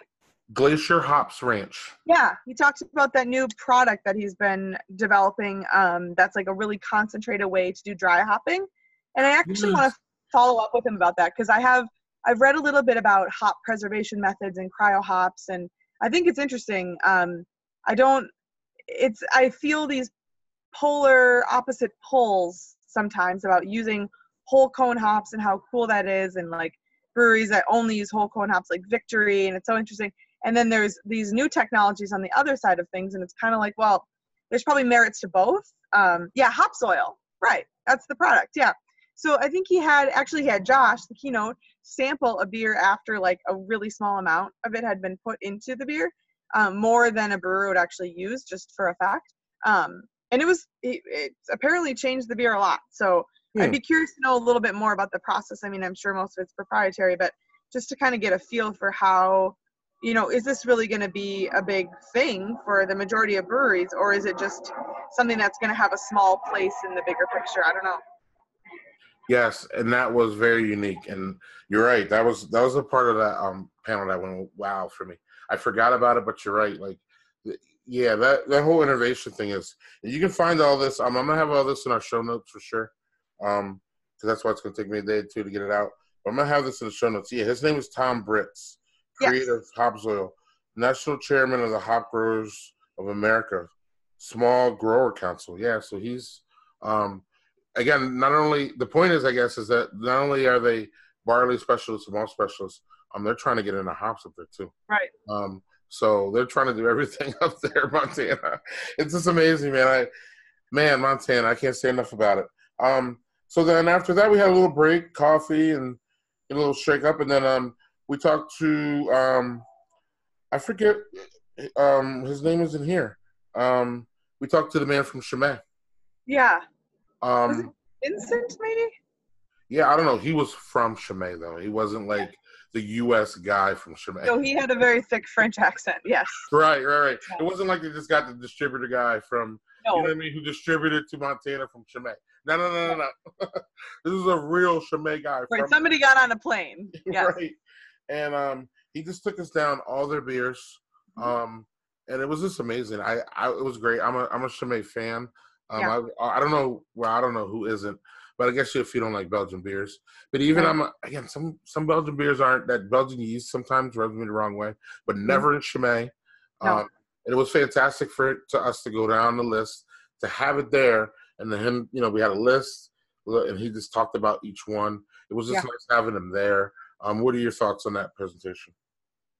Glacier Hops Ranch. Yeah, he talks about that new product that he's been developing that's like a really concentrated way to do dry hopping. And I actually want to follow up with him about that because I've read a little bit about hop preservation methods and cryo hops, and I think it's interesting. I feel these polar opposite poles sometimes about using whole cone hops and how cool that is, and like breweries that only use whole cone hops like Victory, and it's so interesting. And then there's these new technologies on the other side of things, and it's kind of like, well, there's probably merits to both. Hop soil, right? That's the product, yeah. So I think he had Josh, the keynote, sample a beer after like a really small amount of it had been put into the beer, more than a brewer would actually use, just for a fact. And it apparently changed the beer a lot. So I'd be curious to know a little bit more about the process. I mean, I'm sure most of it's proprietary, but just to kind of get a feel for how, is this really going to be a big thing for the majority of breweries, or is it just something that's going to have a small place in the bigger picture? I don't know. Yes, and that was very unique. And you're right. That was a part of that panel that went wow for me. I forgot about it, but you're right. Like, yeah, that whole innovation thing is. You can find all this. I'm gonna have all this in our show notes for sure. Because that's why it's gonna take me a day or two to get it out. But I'm gonna have this in the show notes. Yeah, his name is Tom Britz, creator of Hopsoil, national chairman of the Hop Growers of America, Small Grower Council. Yeah, so he's again, not only the point is, I guess, is that not only are they barley specialists and malt specialists, they're trying to get into hops up there too. Right. So they're trying to do everything up there, Montana. It's just amazing, man. Montana, I can't say enough about it. So then after that, we had a little break, coffee, and a little shake up, and then we talked to I forget his name isn't here. We talked to the man from Chimay. Yeah. Was it Vincent, maybe? Yeah, I don't know. He was from Chimay, though. He wasn't like the U.S. guy from Chimay. No, he had a very thick French accent, yes. Right. Yeah. It wasn't like they just got the distributor guy from, you know what I mean, who distributed to Montana from Chimay. No. This is a real Chimay guy. Right, somebody got on a plane. Yes. Right. And he just took us down all their beers. And it was just amazing. It was great. I'm a Chimay fan. I don't know. Well, I don't know who isn't, but I guess if you don't like Belgian beers, but even some Belgian beers aren't that Belgian yeast sometimes rubs me the wrong way, but never in Chimay. No. And it was fantastic to us to go down the list, to have it there, and then him. We had a list, and he just talked about each one. It was just nice having him there. What are your thoughts on that presentation?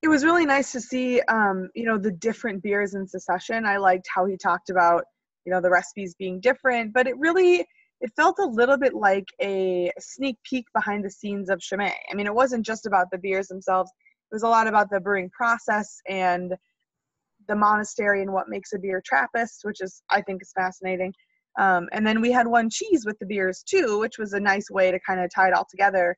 It was really nice to see, the different beers in succession. I liked how he talked about, the recipes being different, but it felt a little bit like a sneak peek behind the scenes of Chimay. I mean, it wasn't just about the beers themselves. It was a lot about the brewing process and the monastery and what makes a beer Trappist, which I think is fascinating. And then we had one cheese with the beers too, which was a nice way to kind of tie it all together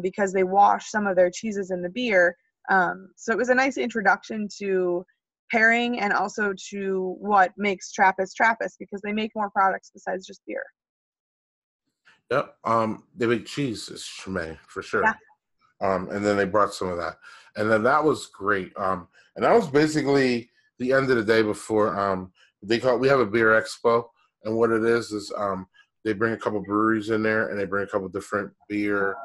because they wash some of their cheeses in the beer. So it was a nice introduction to pairing and also to what makes Trappist Trappist, because they make more products besides just beer. Yep. They make cheese, is Chimay, for sure. Yeah. And then they brought some of that. And then that was great. And that was basically the end of the day before we have a beer expo. And what it is they bring a couple breweries in there, and they bring a couple different beer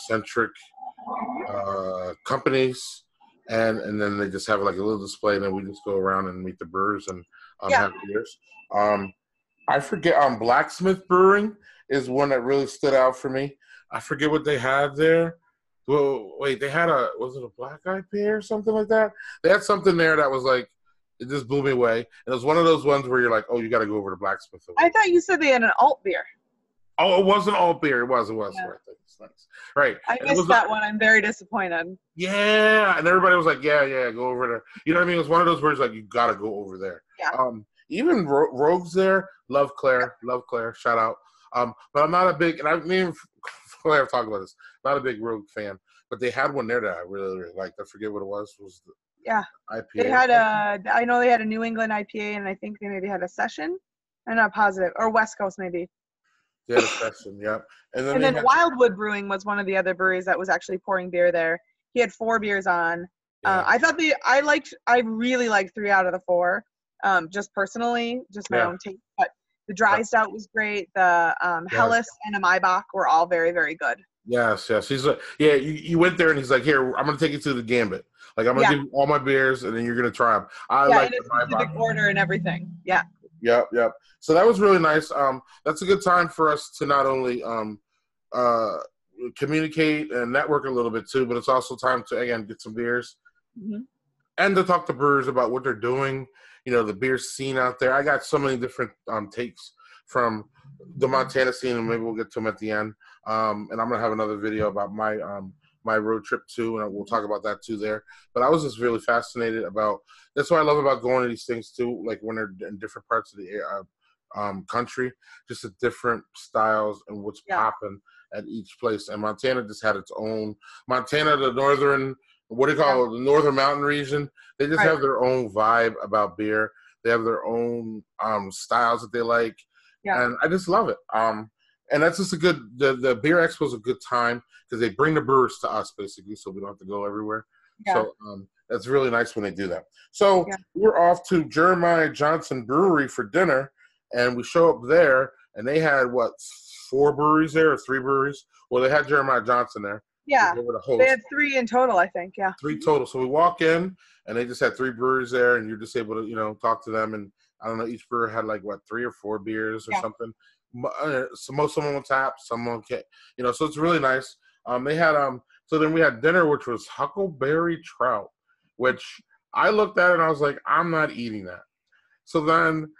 centric companies. And then they just have like a little display, and then we just go around and meet the brewers and have beers. I forget, Blacksmith Brewing is one that really stood out for me. I forget what they had there. Well, wait, they had was it a black IPA or something like that? They had something there that was like, it just blew me away. And it was one of those ones where you're like, oh, you got to go over to Blacksmith. I thought you said they had an alt beer. Oh, it wasn't alt beer. It was. Yeah. Right. It's nice. Right. I missed that one. I'm very disappointed. Yeah. And everybody was like, yeah, go over there. You know what I mean? It was one of those words like, you got to go over there. Yeah. Even Rogues there. Love Claire. Shout out. But I'm not a big, and I mean, Claire talked about this, not a big Rogue fan, but they had one there that I really, really liked. I forget what it was. Yeah. IPA. They had I know they had a New England IPA, and I think they maybe had a Session. I'm not positive. Or West Coast, maybe. They had a Session, yeah. And then Wildwood Brewing was one of the other breweries that was actually pouring beer there. He had 4 beers on. Yeah. I really liked 3 out of the 4. Just personally, just my own taste. But the dry stout was great. The Helles and a Maibach were all very, very good. Yes. He's like, you went there and he's like, here, I'm going to take you to the Gambit. Like, I'm going to give you all my beers, and then you're going to try them. I like the specific order and everything. Yeah. Yep. So that was really nice. That's a good time for us to not only communicate and network a little bit too, but it's also time to, again, get some beers and to talk to brewers about what they're doing. You know, the beer scene out there. I got so many different takes from the Montana scene, and maybe we'll get to them at the end. And I'm gonna have another video about my my road trip too, and we'll talk about that too there. But I was just really fascinated about. That's what I love about going to these things too. Like when they're in different parts of the country, just the different styles and what's popping at each place. And Montana just had its own. Montana, the northern. What do you call it? The Northern Mountain region. They just have their own vibe about beer. They have their own styles that they like. Yeah. And I just love it. And that's just a good, the Beer Expo is a good time because they bring the brewers to us, basically, so we don't have to go everywhere. Yeah. So that's really nice when they do that. So we're off to Jeremiah Johnson Brewery for dinner, and we show up there, and they had, 4 breweries there or 3 breweries? Well, they had Jeremiah Johnson there. Yeah, they had 3 in total, I think, 3 total. So we walk in, and they just had 3 breweries there, and you're just able to, talk to them. And I don't know, each brewer had 3 or 4 beers or something. So most of them on tap, some on so it's really nice. They had so then we had dinner, which was huckleberry trout, which I looked at it and I was like, I'm not eating that. So then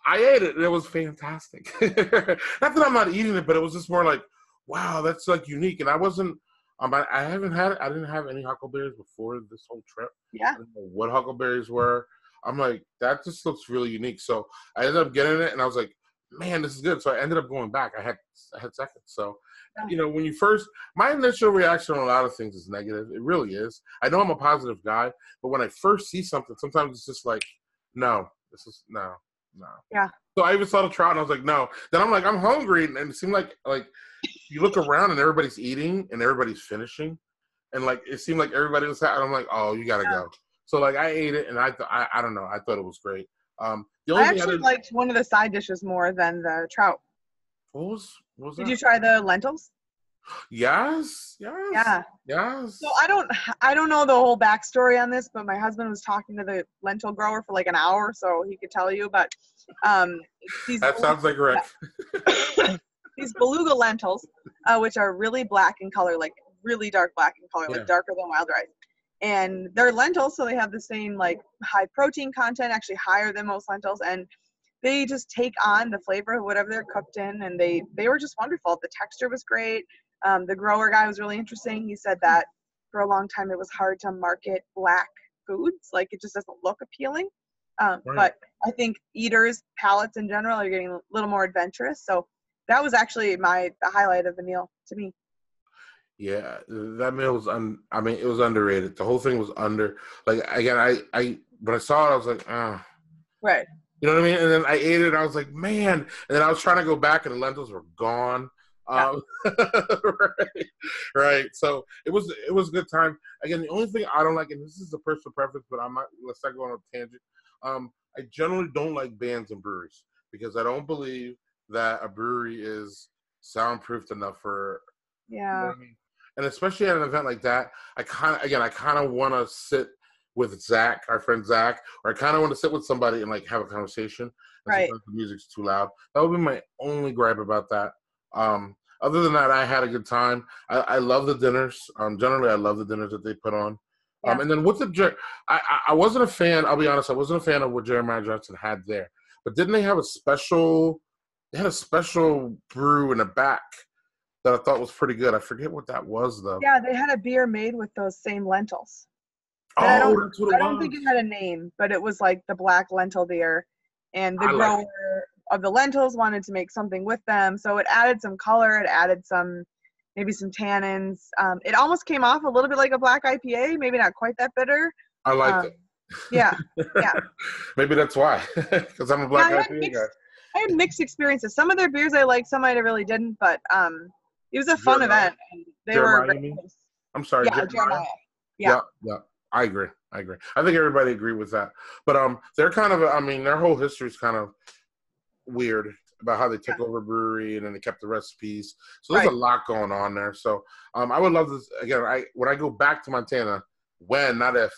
I ate it, and it was fantastic. Not that I'm not eating it, but it was just more like, wow, that's unique. And I wasn't. I didn't have any huckleberries before this whole trip. Yeah. I didn't know what huckleberries were. I'm like, that just looks really unique. So I ended up getting it, and I was like, man, this is good. So I ended up going back. I had seconds. So, when you first, my initial reaction on a lot of things is negative. It really is. I know I'm a positive guy, but when I first see something, sometimes it's just like, no. Yeah. So I even saw the trout, and I was like, no. Then I'm like, I'm hungry, and it seemed like you look around and everybody's eating and everybody's finishing, and it seemed like everybody was. And I'm like, oh, you gotta go. So I ate it, and I don't know. I thought it was great. I actually liked one of the side dishes more than the trout. What was that? Did you try the lentils? Yes. Yeah. Yes. So I don't know the whole backstory on this, but my husband was talking to the lentil grower for an hour, so he could tell you. But that sounds like Rick. These beluga lentils, which are really black in color, really dark black in color, darker than wild rice. And they're lentils, so they have the same high protein content, actually higher than most lentils, and they just take on the flavor of whatever they're cooked in, and they were just wonderful. The texture was great. The grower guy was really interesting. He said that for a long time it was hard to market black foods, it just doesn't look appealing. Right. But I think eaters' palates in general are getting a little more adventurous. So that was actually the highlight of the meal to me. Yeah, that meal was it was underrated. The whole thing was again, when I saw it, I was like, Right. You know what I mean? And then I ate it, and I was like, man. And then I was trying to go back, and the lentils were gone. Yeah. Right, right. So it was a good time. Again, the only thing I don't like, and this is a personal preference, but I'm not. Let's not go on a tangent. I generally don't like bands and breweries because I don't believe that a brewery is soundproofed enough for. You know Yeah. what I mean? And especially at an event like that, I kind of want to sit with Zach, our friend Zach, or I kind of want to sit with somebody and like have a conversation. And Right. sometimes the music's too loud. That would be my only gripe about that. Other than that, I had a good time. I love the dinners. Generally, I love the dinners that they put on. Yeah. And then with I wasn't a fan. I'll be honest. I wasn't a fan of what Jeremiah Johnson had there. But didn't they have a special? They had a special brew in the back that I thought was pretty good. I forget what that was though. Yeah, they had a beer made with those same lentils. And that's what it was. I don't think it had a name, but it was like the black lentil beer. And the grower of the lentils wanted to make something with them. So it added some color. It added maybe some tannins. It almost came off a little bit like a black IPA, maybe not quite that bitter. I liked it. Yeah, yeah. Maybe that's why, because I'm a black IPA guy. I had mixed experiences. Some of their beers I liked, some I really didn't, but it was a fun event. They were very close. I'm sorry, Jeremiah. Yeah. I agree. I think everybody agreed with that. But they're kind of, their whole history is kind of weird about how they took over a brewery and then they kept the recipes. So there's a lot going on there. So I would love this again. When I go back to Montana, not if,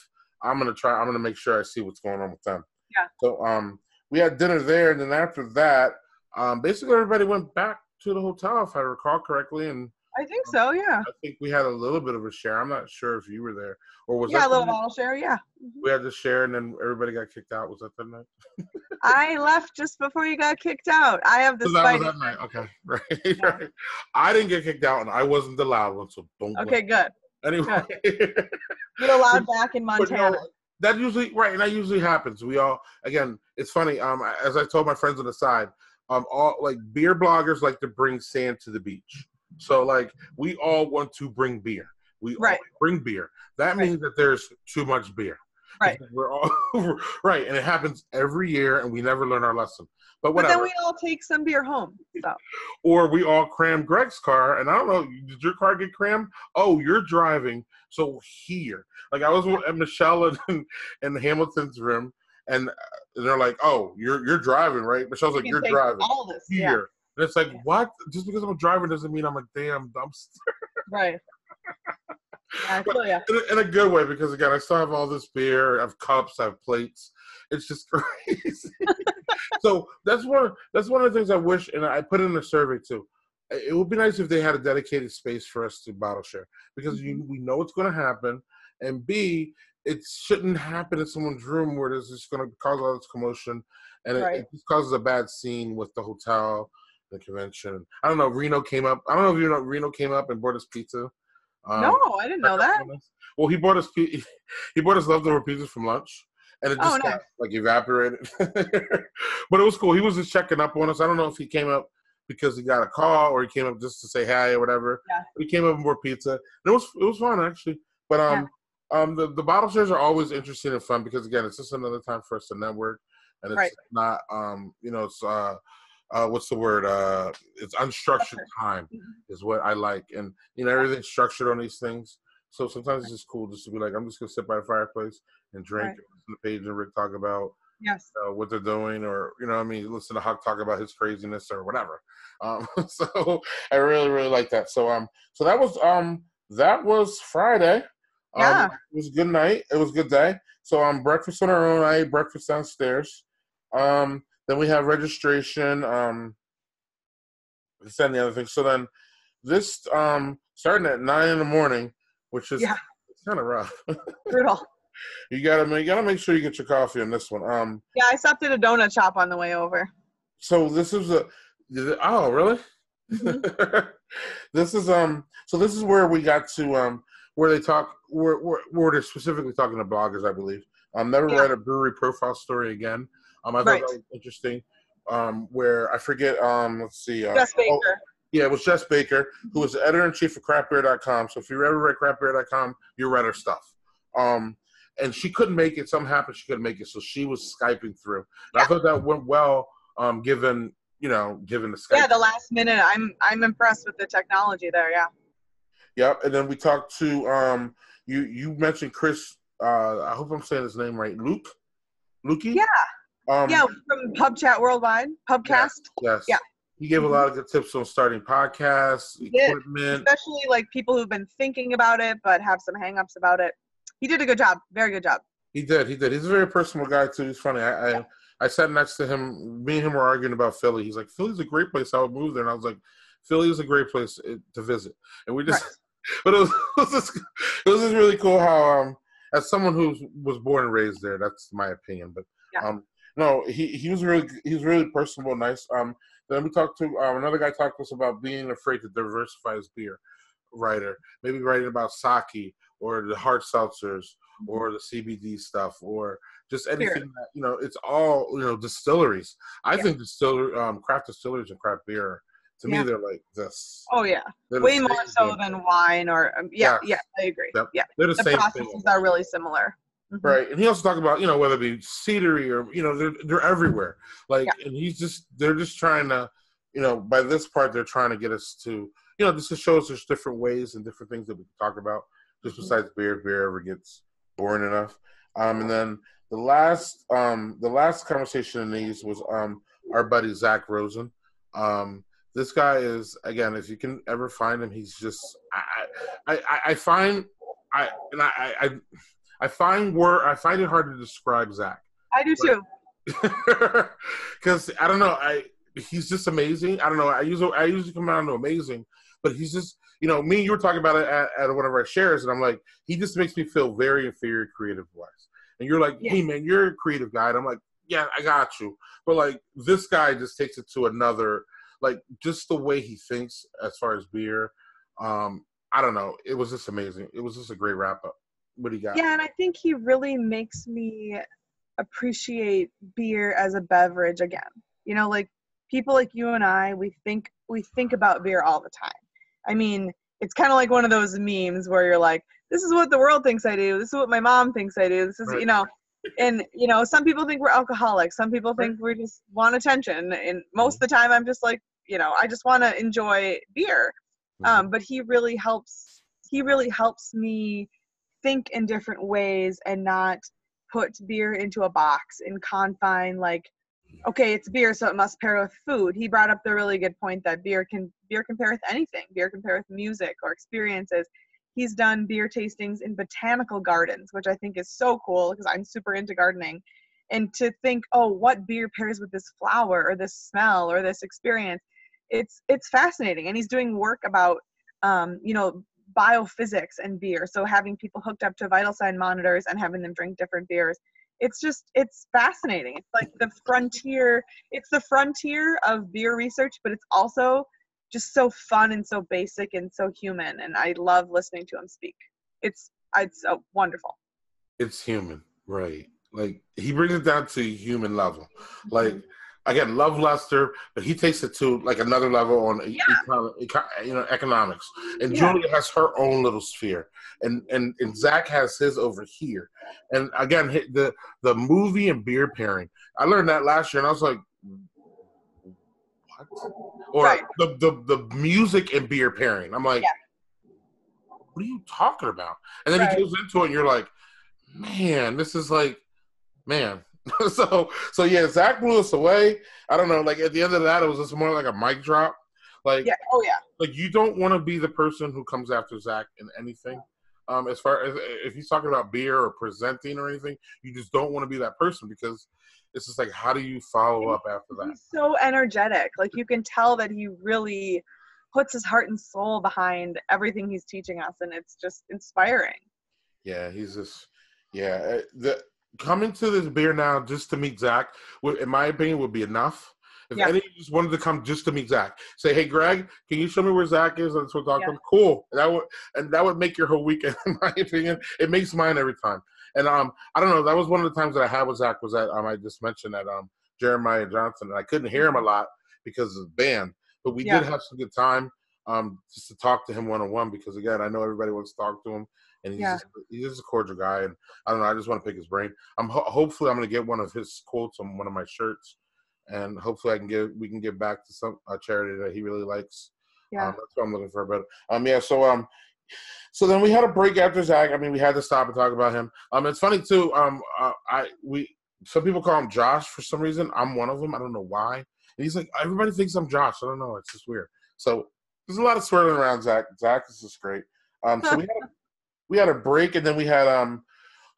I'm gonna make sure I see what's going on with them. Yeah. So we had dinner there, and then after that, basically everybody went back to the hotel, if I recall correctly, and I think so, yeah. I think we had a little bit of a share. I'm not sure if you were there. Or was that a little bottle share, yeah. Mm-hmm. We had to share, and then everybody got kicked out. Was that that night? I left just before you got kicked out. I have this fight. That was that night. Okay, right, yeah. Right. I didn't get kicked out, and I wasn't the loud one, so don't. Okay, good. Anyway. Good. You're allowed back in Montana. That usually happens. We all, again, it's funny. As I told my friends on the side, all like beer bloggers like to bring sand to the beach. So like we all want to bring beer. We all bring beer. That means that there's too much beer. Right. We're all right, and it happens every year, and we never learn our lesson. But whatever. But then we all take some beer home. So. Or we all cram Greg's car, and I don't know, did your car get crammed? Oh, you're driving, so here. Like I was at Michelle in Hamilton's room, and they're like, "Oh, you're driving, right?" Michelle's like, "You're driving all this here." Yeah. And it's like, what? Just because I'm a driver doesn't mean I'm a damn dumpster. Right. Yeah, I feel ya. In a good way, because again, I still have all this beer. I have cups. I have plates. It's just crazy. So that's one of the things I wish, and I put in a survey too. It would be nice if they had a dedicated space for us to bottle share, because we know it's going to happen, and B, it shouldn't happen in someone's room where there's just going to cause all this commotion, and it just causes a bad scene with the hotel, the convention. I don't know. Reno came up. I don't know if you know Reno came up and brought us pizza. No, I didn't know that. Well, he brought us leftover pizzas from lunch, and it just got like evaporated. But it was cool. He was just checking up on us. I don't know if he came up because he got a call or he came up just to say hi or whatever. Yeah. But he came up and brought pizza. And it was fun actually. But the bottle shares are always interesting and fun because again, it's just another time for us to network, and it's not it's what's the word? It's unstructured time is what I like. And, everything's structured on these things. So sometimes it's just cool just to be like, I'm just going to sit by the fireplace and drink and listen to Paige and Rick talk about what they're doing, or, listen to Huck talk about his craziness or whatever. So I really, really like that. So, so that was Friday. Yeah. It was a good night. It was a good day. So, breakfast on our own. I ate breakfast downstairs. Then we have registration, this and the other thing. So then this starting at 9 a.m, which is kind of rough. Brutal. You gotta make sure you get your coffee on this one. I stopped at a donut shop on the way over. So this is oh really? Mm-hmm. This is where we got to where they talk where they're specifically talking to bloggers, I believe. Never read a brewery profile story again. I thought that was interesting. Where I forget, let's see. Jess Baker. It was Jess Baker, who was the editor-in-chief of craftbeer.com. So if you ever read craftbeer.com, you read her stuff. and she couldn't make it. Something happened. She couldn't make it, so she was Skyping through. And I thought that went well, given given the Skype. Yeah, the last minute. I'm impressed with the technology there. Yeah. Yep. And then we talked to you mentioned Chris. I hope I'm saying his name right. Lukey. Yeah. Yeah, from Pub Chat Worldwide, Pubcast. Yes. Yeah. He gave a lot of good tips on starting podcasts, equipment. Especially like people who've been thinking about it but have some hangups about it. He did a good job. Very good job. He did. He's a very personal guy too. He's funny. I sat next to him. Me and him were arguing about Philly. He's like, Philly's a great place. I would move there. And I was like, Philly is a great place to visit. And we just, but it was just really cool how, as someone who was born and raised there, that's my opinion. But no, he was really personable, nice. Then we talked to another guy talked to us about being afraid to diversify his beer writer, maybe writing about sake or the hard seltzers or the CBD stuff or just anything that, it's all, distilleries. I think craft distilleries and craft beer, to me, they're like this. Oh, yeah. Way more so than wine or, I agree. Yep. Yeah. They're the same processes thing. are really similar. Mm-hmm. Right. And he also talked about, whether it be cedary or, they're everywhere. Like, and they're just trying to, by this part, they're trying to get us to, just to show us there's different ways and different things that we can talk about, just besides beer, if beer ever gets boring enough. And then the last conversation in these was our buddy Zach Rosen. This guy is, again, if you can ever find him, he's just I find it hard to describe Zach. I do too. Because I don't know, he's just amazing. I don't know. I usually come down to amazing, but he's just, me and you were talking about it at one of our shares, and I'm like, he just makes me feel very inferior creative wise. And you're like, hey man, you're a creative guy. And I'm like, yeah, I got you. But like, this guy just takes it to another, like, just the way he thinks as far as beer. I don't know. It was just amazing. It was just a great wrap up. What do you got? Yeah, and I think he really makes me appreciate beer as a beverage again. Like people like you and I, we think about beer all the time. I mean, it's kind of like one of those memes where you're like, this is what the world thinks I do. This is what my mom thinks I do. This is, and, some people think we're alcoholics. Some people think we just want attention. And most of the time I'm just like, I just want to enjoy beer. But he really helps me think in different ways and not put beer into a box and confine, like, okay, it's beer, so it must pair with food. He brought up the really good point that beer can pair with anything. Beer can pair with music or experiences. He's done beer tastings in botanical gardens, which I think is so cool because I'm super into gardening. And to think, oh, what beer pairs with this flower or this smell or this experience, it's fascinating. And he's doing work about, biophysics and beer. So having people hooked up to vital sign monitors and having them drink different beers. It's fascinating. It's like the frontier of beer research, but it's also just so fun and so basic and so human. And I love listening to him speak. It's so wonderful. It's human, right? Like, he brings it down to a human level. Like, again, love Lester, but he takes it to like another level on economics. And Julia has her own little sphere, and Zach has his over here. And again, the movie and beer pairing, I learned that last year, and I was like, what? Or the music and beer pairing. I'm like, what are you talking about? And then he goes into it, and you're like, man, this is like, man. So yeah, Zach blew us away. I don't know, like at the end of that, it was just more like a mic drop. Like, like you don't want to be the person who comes after Zach in anything. As far as if he's talking about beer or presenting or anything, you just don't want to be that person because it's just like, how do you follow up after that? He's so energetic. Like you can tell that he really puts his heart and soul behind everything he's teaching us, and it's just inspiring. Yeah, he's just coming to this beer now just to meet Zach, in my opinion, would be enough. If any of you just wanted to come just to meet Zach, say, hey, Greg, can you show me where Zach is? And so we'll talk to him. Cool. That would make your whole weekend, in my opinion. It makes mine every time. And I don't know, that was one of the times that I had with Zach was that I just mentioned that Jeremiah Johnson, and I couldn't hear him a lot because of the band, but we did have some good time just to talk to him one-on-one because, again, I know everybody wants to talk to him. and Yeah. he's just a cordial guy, and I don't know. I just want to pick his brain. Hopefully I'm going to get one of his quotes on one of my shirts, and hopefully we can give back to some charity that he really likes. Yeah. That's what I'm looking for. But yeah. So then we had a break after Zach. I mean, we had to stop and talk about him. It's funny too. Some people call him Josh for some reason. I'm one of them. I don't know why. And he's like, everybody thinks I'm Josh. I don't know. It's just weird. So there's a lot of swirling around Zach. Zach is just great. So we had a break, and then we had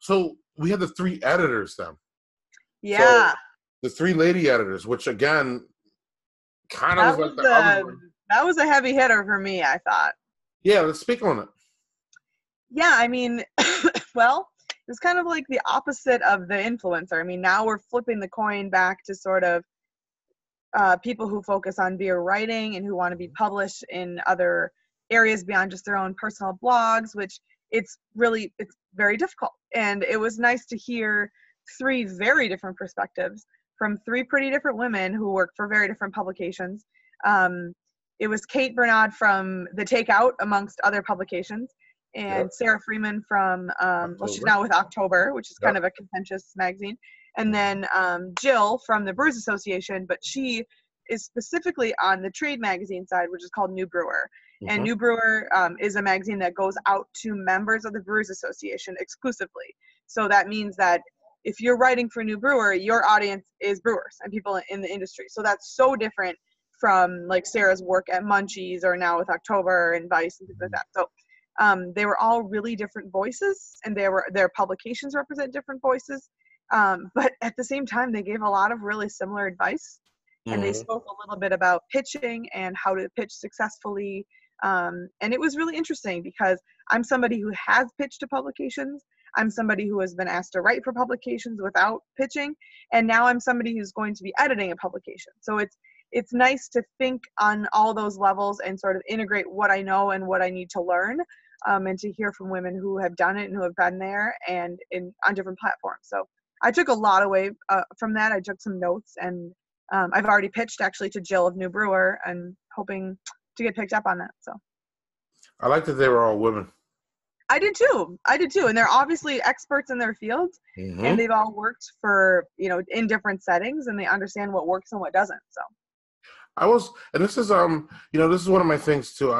so we had the 3 editors then. Yeah. So the 3 lady editors, which again, kind of was like the other one. That was a heavy hitter for me, I thought. Yeah, let's speak on it. Yeah, I mean, well, it's kind of like the opposite of the influencer. I mean, now we're flipping the coin back to sort of people who focus on beer writing and who want to be published in other areas beyond just their own personal blogs, which it's very difficult. And it was nice to hear 3 very different perspectives from 3 pretty different women who work for very different publications. It was Kate Bernard from The Takeout, amongst other publications, and Sarah Freeman from, she's now with October, which is kind of a contentious magazine. And then Jill from the Brewers Association, but she is specifically on the trade magazine side, which is called New Brewer. Mm-hmm. And New Brewer is a magazine that goes out to members of the Brewers Association exclusively. So that means that if you're writing for New Brewer, your audience is brewers and people in the industry. So that's so different from like Sarah's work at Munchies or now with October and Vice and things like that. So they were all really different voices, and their publications represent different voices. But at the same time, they gave a lot of really similar advice, and they spoke a little bit about pitching and how to pitch successfully. And it was really interesting because I'm somebody who has pitched to publications. I'm somebody who has been asked to write for publications without pitching. And now I'm somebody who's going to be editing a publication. So it's nice to think on all those levels and sort of integrate what I know and what I need to learn, and to hear from women who have done it and who have been there and on different platforms. So I took a lot away from that. I took some notes, and I've already pitched actually to Jill of New Brewer and hoping to get picked up on that. So I like that they were all women. I did too. And they're obviously experts in their fields, and they've all worked for, in different settings, and they understand what works and what doesn't. So and this is this is one of my things too.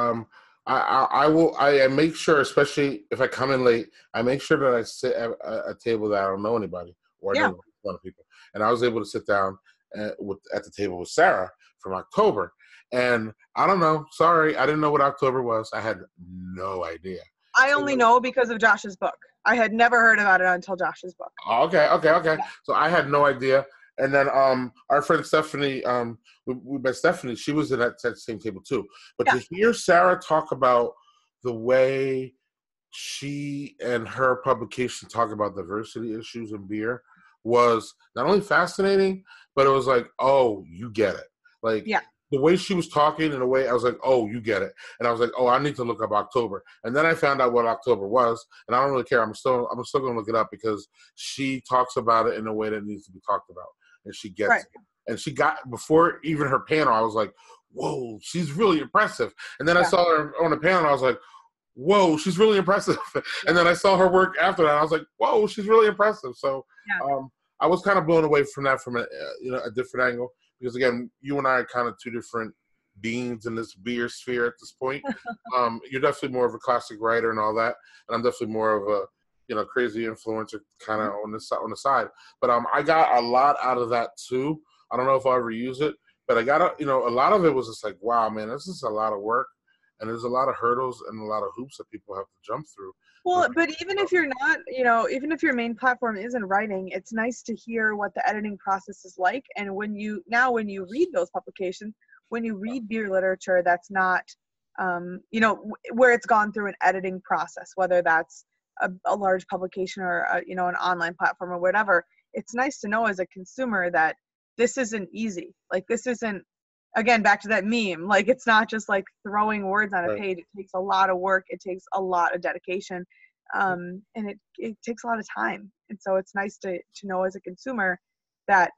I make sure, especially if I come in late, I make sure that I sit at a table that I don't know anybody or I don't know a lot of people. And I was able to sit down at the table with Sarah from October. And I don't know. Sorry, I didn't know what October was. I had no idea. I only know because of Josh's book. I had never heard about it until Josh's book. Okay. Yeah. So I had no idea. And then our friend Stephanie, we met Stephanie. She was at that same table too. But to hear Sarah talk about the way she and her publication talk about diversity issues in beer was not only fascinating, but it was like, oh, you get it. Like the way she was talking in a way, I was like, oh, you get it. And I was like, oh, I need to look up October. And then I found out what October was, and I don't really care. I'm still going to look it up because she talks about it in a way that needs to be talked about. And she gets it. And she got, before even her panel, I was like, whoa, she's really impressive. And then I saw her on the panel, and I was like, whoa, she's really impressive. And then I saw her work after that, and I was like, whoa, she's really impressive. So I was kind of blown away from that from a different angle. Because, again, you and I are kind of 2 different beings in this beer sphere at this point. You're definitely more of a classic writer and all that. And I'm definitely more of a crazy influencer kind of on the side. But I got a lot out of that too. I don't know if I'll ever use it, but I got a lot of it was just like, wow, man, this is a lot of work, and there's a lot of hurdles and a lot of hoops that people have to jump through. Well, but even if you're not, even if your main platform isn't writing, it's nice to hear what the editing process is like. And when you read those publications, when you read beer literature, that's not, where it's gone through an editing process, whether that's a large publication or an online platform or whatever, it's nice to know as a consumer that this isn't easy. Like, this isn't, again, back to that meme, like, it's not just like throwing words on a page. It takes a lot of work. It takes a lot of dedication. And it takes a lot of time. And so it's nice to know as a consumer that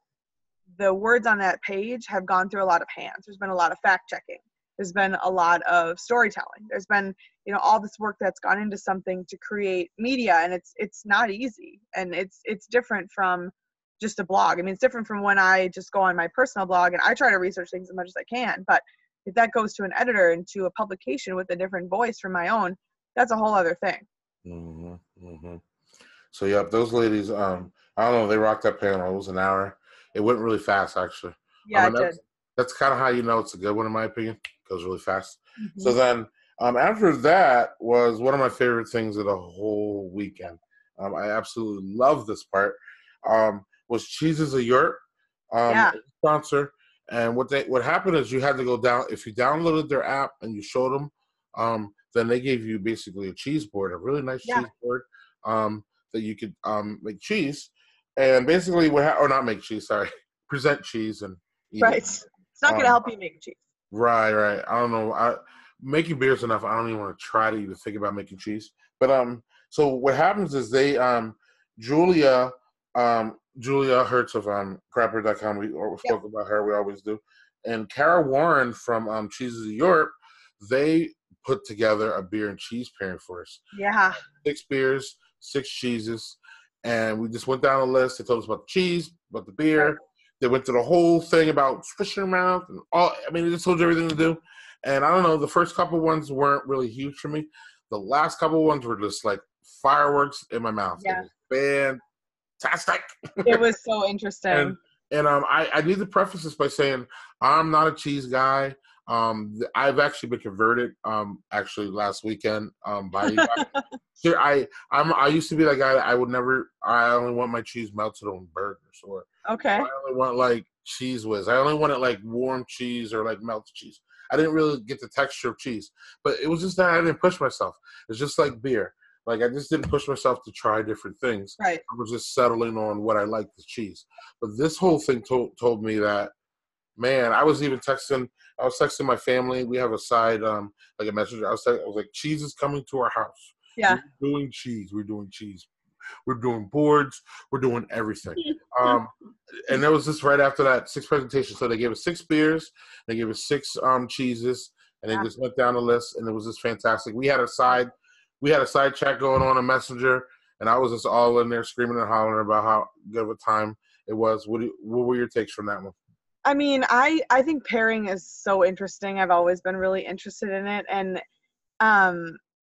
the words on that page have gone through a lot of hands. There's been a lot of fact checking. There's been a lot of storytelling. There's been, you know, all this work that's gone into something to create media, and it's not easy, and it's different from just a blog. I mean, it's different from when I just go on my personal blog and I try to research things as much as I can. But if that goes to an editor and to a publication with a different voice from my own, that's a whole other thing. Mm-hmm, mm-hmm. So, yep, those ladies, I don't know, they rocked that panel. It was an hour. It went really fast, actually. Yeah, it did. That's kind of how you know it's a good one, in my opinion. It goes really fast. Mm-hmm. So then, after that was one of my favorite things of the whole weekend. I absolutely love this part. Was Cheeses of Europe, sponsor. And what happened is you had to go down, if you downloaded their app and you showed them, then they gave you basically a cheese board, a really nice cheese board, that you could make cheese, and basically or not make cheese, sorry, present cheese and eat right. it. It's not going to help you make cheese. Right. I don't know. Making beer's enough. I don't even want to try to even think about making cheese. But so what happens is they Julia Hertz of Crapper.com. We spoke about her. We always do. And Kara Warren from Cheeses of Europe, they put together a beer and cheese pairing for us. Yeah. 6 beers, 6 cheeses, and we just went down the list. They told us about the cheese, about the beer. Right. They went through the whole thing about fish in your mouth and all. I mean, they just told you everything to do. And I don't know, the first couple ones weren't really huge for me. The last couple ones were just like fireworks in my mouth. Yeah. It was fantastic. It was so interesting. And I need to preface this by saying I'm not a cheese guy. I've actually been converted actually last weekend by you guys. Here, I used to be that guy that I only want my cheese melted on burgers, or I only want like cheese whiz. I only wanted like warm cheese or like melted cheese. I didn't really get the texture of cheese, but it was just that I didn't push myself. It's just like beer. Like I just didn't push myself to try different things. Right. I was just settling on what I liked, the cheese. But this whole thing told me that, man, I was texting my family. We have a side, like a messenger. I was like, cheese is coming to our house. Yeah. We're doing cheese. We're doing boards. We're doing everything. And that was just right after that 6 presentations. So they gave us 6 beers. They gave us 6 cheeses. And they just went down the list. And it was just fantastic. We had a side chat going on Messenger. And I was just all in there screaming and hollering about how good of a time it was. What were your takes from that one? I mean, I think pairing is so interesting. I've always been really interested in it. And,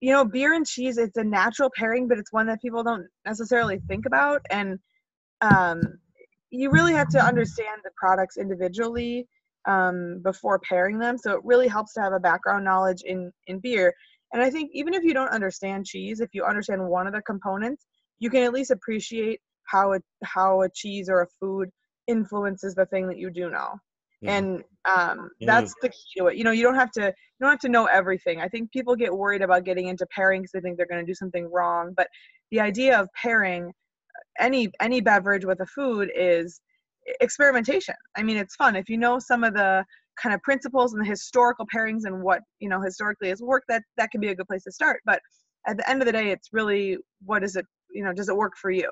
you know, beer and cheese, it's a natural pairing, but it's one that people don't necessarily think about. And you really have to understand the products individually before pairing them. So it really helps to have a background knowledge in beer. And I think even if you don't understand cheese, if you understand one of the components, you can at least appreciate how a cheese or a food influences the thing that you do know. And that's the key to it. You know, you don't have to know everything. I think people get worried about getting into pairing because they think they're going to do something wrong. But the idea of pairing any beverage with a food is experimentation. I mean, it's fun. If you know some of the kind of principles and the historical pairings and what, you know, historically has worked, that can be a good place to start. But at the end of the day, it's really, what is it, you know, does it work for you?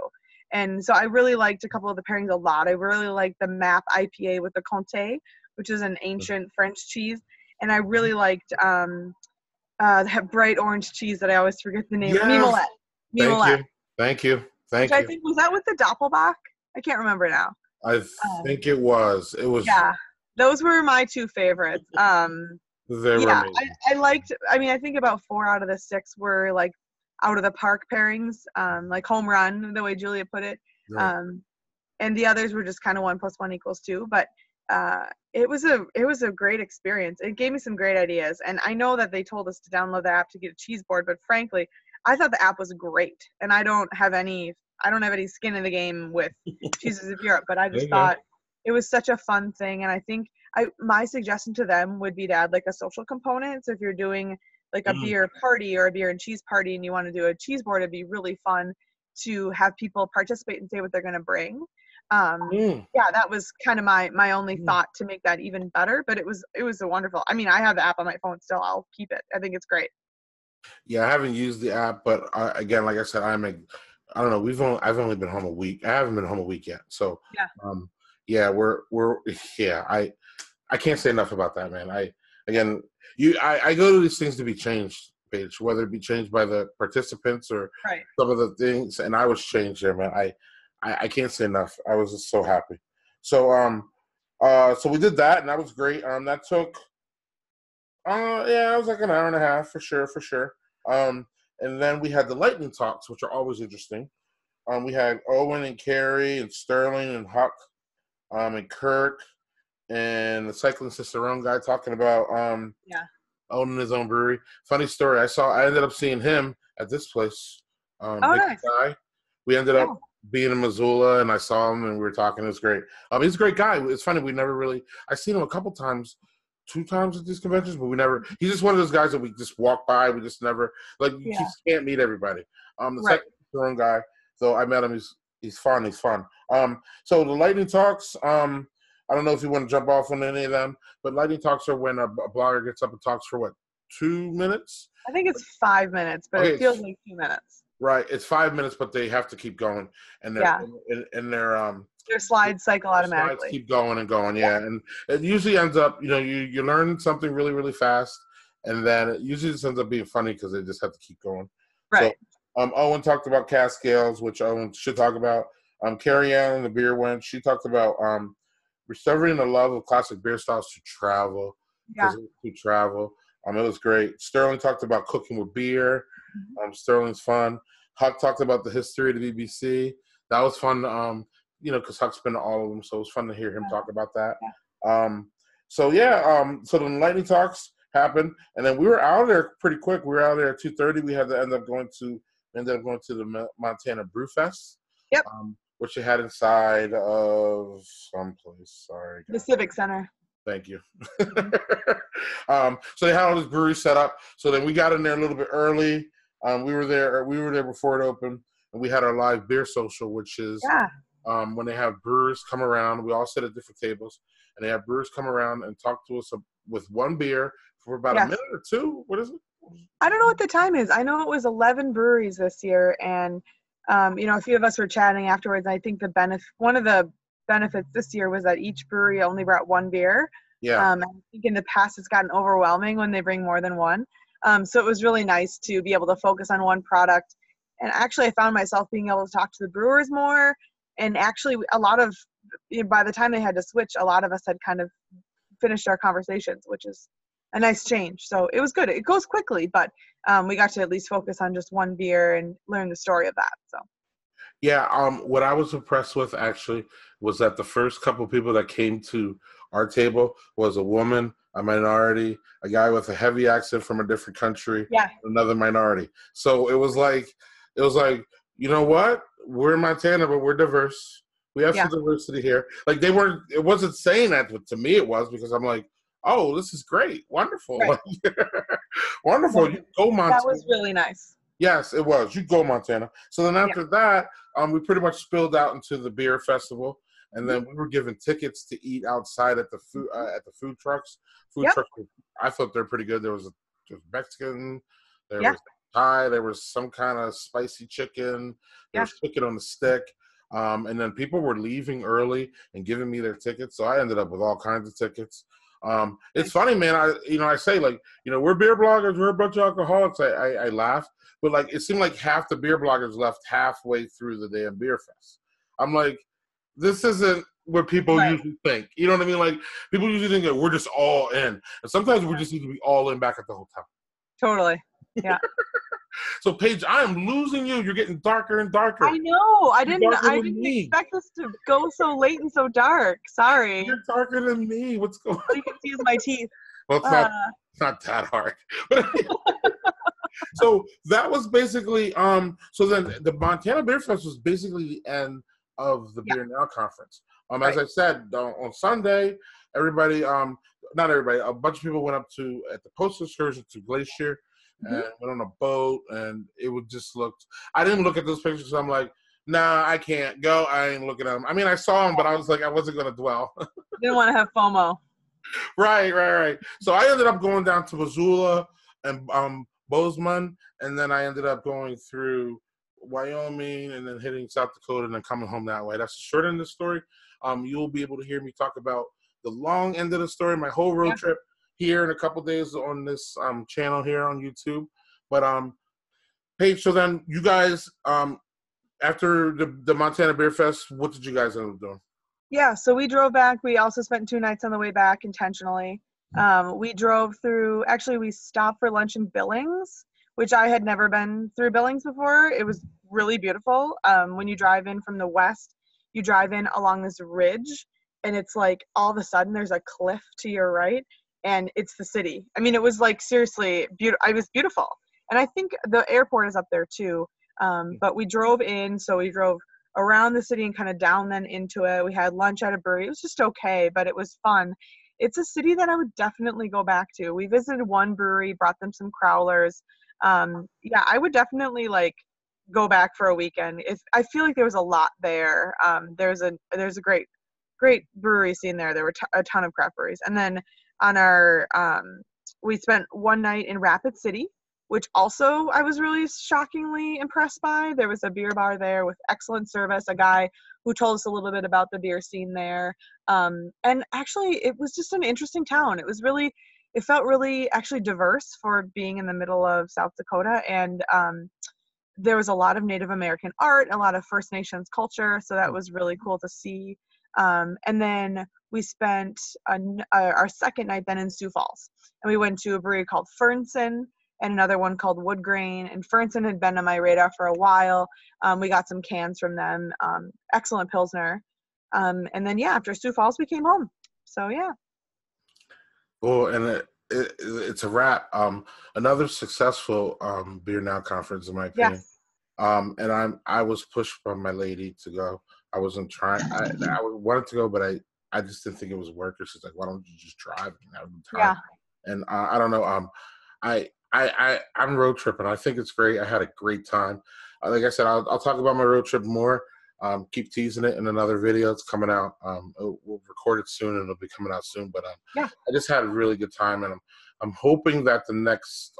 And so I really liked a couple of the pairings a lot. I really liked the MAP IPA with the Comté, which is an ancient French cheese. And I really liked that bright orange cheese that I always forget the name. Yes. Mimolette. Thank you. I think, was that with the Doppelbock? I can't remember now. I think it was. It was. Yeah, those were my 2 favorites. They were amazing. I liked, I mean, I think about 4 out of the 6 were like out of the park pairings, like home run, the way Julia put it. Right. And the others were just kind of 1 + 1 = 2. But it was a great experience. It gave me some great ideas. And I know that they told us to download the app to get a cheese board, but frankly, I thought the app was great. And I don't have any skin in the game with Cheeses of Europe, but I just thought it was such a fun thing. And I think my suggestion to them would be to add like a social component. So if you're doing like a beer party or a beer and cheese party and you want to do a cheese board, it'd be really fun to have people participate and say what they're going to bring. Yeah, that was kind of my only thought to make that even better, but it was a wonderful, I mean, I have the app on my phone still. I'll keep it. I think it's great. Yeah, I haven't used the app, but again, like I said, I don't know. I've only been home a week. I haven't been home a week yet. So yeah, I can't say enough about that, man. again, I go to these things to be changed, Paige, whether it be changed by the participants or Right. some of the things, and I was changed there, man. I can't say enough. I was just so happy. So so we did that, and that was great. That took yeah, it was like an hour and a half for sure, for sure. And then we had the lightning talks, which are always interesting. We had Owen and Carrie and Sterling and Huck, and Kirk and the cycling Cicerone guy talking about Yeah. owning his own brewery. Funny story. I ended up seeing him at this place. Oh, Big nice. guy. We ended up Yeah. being in Missoula, and I saw him, and we were talking. It was great. He's a great guy. It's funny. We never really. I've seen him a couple times, 2 times at these conventions, but we never. He's just one of those guys that we just walk by. We just never like. You Yeah. just can't meet everybody. The Right. second Cicerone guy, though, I met him. He's fun. He's fun. So the lightning talks. I don't know if you want to jump off on any of them, but lightning talks are when a blogger gets up and talks for what, 2 minutes? I think it's 5 minutes, but Okay, it feels like 2 minutes. Right, it's 5 minutes, but they have to keep going, and Their slides cycle automatically. Slides keep going and going, yeah. And it usually ends up, you learn something really, really fast, and then it usually just ends up being funny because they just have to keep going. Right. So, Owen talked about cask ales, which Owen should talk about. Carrie Ann, the beer wench, she talked about restoring the love of classic beer styles to travel. Yeah. To travel. It was great. Sterling talked about cooking with beer. Sterling's fun. Huck talked about the history of the BBC. That was fun, because Huck's been to all of them, so it was fun to hear him talk about that. Yeah. So the lightning talks happened, and then we were out of there pretty quick. We were out of there at 2:30. We had to end up going to the Montana Brew Fest. Yep. Which they had inside of someplace. Sorry. The Civic Center. Thank you. So they had all this brewery set up. So then we got in there a little bit early. We were there before it opened, and we had our live beer social, which is when they have brewers come around. We all sit at different tables, and they have brewers come around and talk to us with one beer for about a minute or two. What is it? I don't know what the time is. I know it was 11 breweries this year, and a few of us were chatting afterwards. I think one of the benefits this year was that each brewery only brought one beer. Yeah. I think in the past it's gotten overwhelming when they bring more than one. So it was really nice to be able to focus on one product. And actually, I found myself being able to talk to the brewers more. And actually, by the time they had to switch, a lot of us had kind of finished our conversations, which is a nice change. So it was good. It goes quickly, but we got to at least focus on just one beer and learn the story of that. So. Yeah, what I was impressed with actually was that the first couple of people that came to our table was a woman, a minority, a guy with a heavy accent from a different country, another minority. So it was like, you know what? We're in Montana, but we're diverse. We have some diversity here. Like it wasn't saying that, but to me it was, because I'm like, oh, this is great. Wonderful. Right. Wonderful. You go, Montana. That was really nice. Yes, it was. You go, Montana. So then after that, we pretty much spilled out into the beer festival, and then we were given tickets to eat outside at the food trucks. Trucks, I thought they're pretty good. There was Mexican, there was Thai, there was some kind of spicy chicken, there was chicken on the stick. And then people were leaving early and giving me their tickets, so I ended up with all kinds of tickets. It's funny, man. I say, like, we're beer bloggers, we're a bunch of alcoholics. I laugh, but like it seemed like half the beer bloggers left halfway through the damn beer fest. I'm like, this isn't what people usually think. You know what I mean? Like, people usually think that we're just all in, and sometimes we just need to be all in back at the hotel. Totally. Yeah. So, Paige, I am losing you. You're getting darker and darker. I know. I didn't expect this to go so late and so dark. Sorry. You're darker than me. What's going on? All you can see is my teeth. Well, it's not that hard. So that was basically so then the Montana Beer Fest was basically the end of the Beer Now conference. As I said, on Sunday, everybody, not everybody, a bunch of people went up at the post excursion to Glacier. And went on a boat, and it would just looked. I didn't look at those pictures. So I'm like, nah, I can't go. I ain't looking at them. I mean, I saw them, but I was like, I wasn't gonna dwell. Didn't want to have FOMO. Right. So I ended up going down to Missoula and Bozeman, and then I ended up going through Wyoming, and then hitting South Dakota, and then coming home that way. That's the short end of the story. You'll be able to hear me talk about the long end of the story, my whole road trip. here in a couple days on this channel here on YouTube. But Paige, so then you guys after the Montana Beer Fest, what did you guys end up doing? Yeah, so we drove back. We also spent 2 nights on the way back intentionally. We drove through, actually, we stopped for lunch in Billings, which I had never been through Billings before. It was really beautiful. When you drive in from the west, you drive in along this ridge, and it's like all of a sudden there's a cliff to your right, and it's the city. I mean, it was like seriously beautiful. It was beautiful. And I think the airport is up there too. But we drove in, so we drove around the city and kind of down then into it. We had lunch at a brewery. It was just okay, but it was fun. It's a city that I would definitely go back to. We visited one brewery, brought them some crowlers. Yeah, I would definitely like go back for a weekend. If I feel like there was a lot there. There's a great brewery scene there. There were a ton of craft breweries. And then on our we spent one night in Rapid City, which also I was really shockingly impressed by. There was a beer bar there with excellent service, a guy who told us a little bit about the beer scene there. And actually, it was just an interesting town. It felt really actually diverse for being in the middle of South Dakota. And there was a lot of Native American art, a lot of First Nations culture. So that was really cool to see. And then we spent our second night then in Sioux Falls. And we went to a brewery called Fernson, and another one called Wood Grain. And Fernson had been on my radar for a while. We got some cans from them. Excellent Pilsner. And then, yeah, after Sioux Falls, we came home. So, yeah. Well, and it's a wrap. Another successful Beer Now conference, in my opinion. Yes. And I was pushed by my lady to go. I wasn't trying. I wanted to go, but I just didn't think it was worth it. She's like, "Why don't you just drive and have a good time?" Yeah. And I don't know. I'm road tripping. I think it's great. I had a great time. Like I said, I'll talk about my road trip more. Keep teasing it in another video. It's coming out. We'll record it soon, and it'll be coming out soon. But yeah, I just had a really good time, and I'm hoping that the next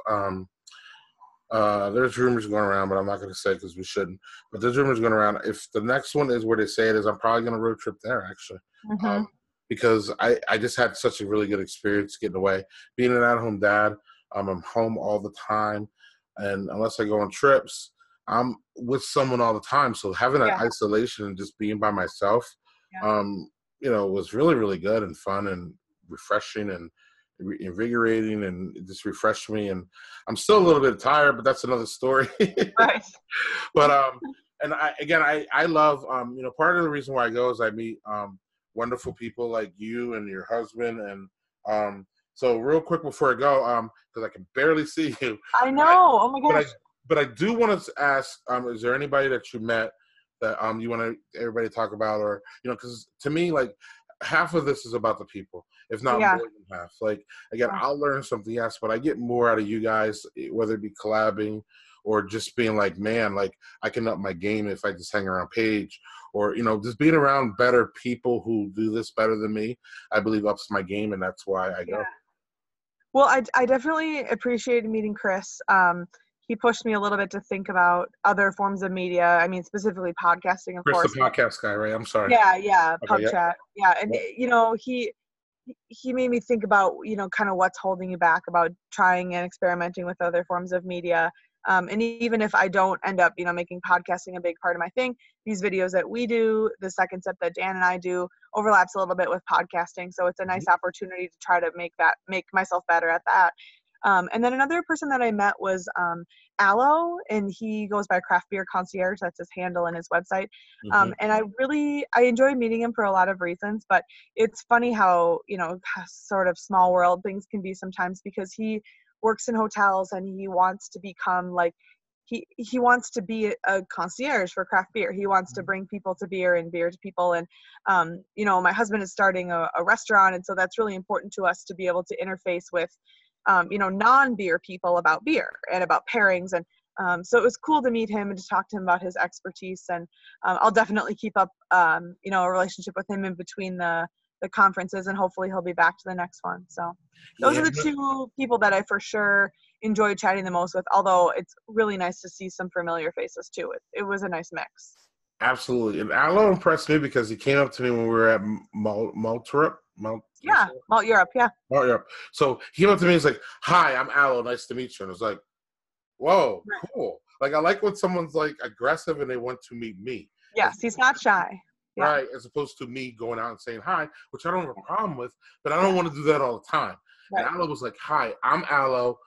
there's rumors going around, but I'm not going to say because we shouldn't. But there's rumors going around. If the next one is where they say it is, I'm probably going to road trip there actually. Mm-hmm. Because I just had such a really good experience getting away, being an at-home dad. I'm home all the time, and unless I go on trips, I'm with someone all the time. So having that isolation and just being by myself, was really, really good and fun and refreshing and invigorating, and it just refreshed me. And I'm still a little bit tired, but that's another story. Right. But and I love part of the reason why I go is I meet wonderful people like you and your husband, and so real quick before I go, because I can barely see you. I know. Oh my gosh. But I do want to ask, is there anybody that you met that you want everybody to talk about, or because to me, like, half of this is about the people, if not more than half. Like, again, I'll learn something, yes, but I get more out of you guys, whether it be collabing or just being like, man, like, I can up my game if I just hang around Paige, or just being around better people who do this better than me. I believe ups my game, and that's why I go. Well, I definitely appreciated meeting Chris. He pushed me a little bit to think about other forms of media. I mean, specifically podcasting, of course. Chris, the podcast guy, right? I'm sorry. Yeah, Pub Chat. Yeah, and he made me think about kind of what's holding you back about trying and experimenting with other forms of media. And even if I don't end up, making podcasting a big part of my thing, these videos that we do, the second step that Dan and I do, overlaps a little bit with podcasting. So it's a nice opportunity to try to make myself better at that. And then another person that I met was Aloe, and he goes by Craft Beer Concierge. That's his handle and his website. And I enjoyed meeting him for a lot of reasons, but it's funny how, sort of small world things can be sometimes, because he works in hotels and he wants to become like, he wants to be a concierge for craft beer. He wants to bring people to beer and beer to people. And, my husband is starting a restaurant. And so that's really important to us to be able to interface with, non-beer people about beer and about pairings. And so it was cool to meet him and to talk to him about his expertise. And I'll definitely keep up, a relationship with him in between the conferences, and hopefully he'll be back to the next one. So those are the two people that I for sure enjoyed chatting the most with, although it's really nice to see some familiar faces too. It was a nice mix. Absolutely. And Aloe impressed me because he came up to me when we were at Maltrip. Malt Europe, yeah. Malt Europe. So he came up to me, he's like, "Hi, I'm Aloe. Nice to meet you." And I was like, "Whoa, cool." Like, I like when someone's like aggressive and they want to meet me. Yes, he's not shy. Yeah. Right, as opposed to me going out and saying hi, which I don't have a problem with, but I don't want to do that all the time. Right. And Aloe was like, "Hi, I'm Aloe.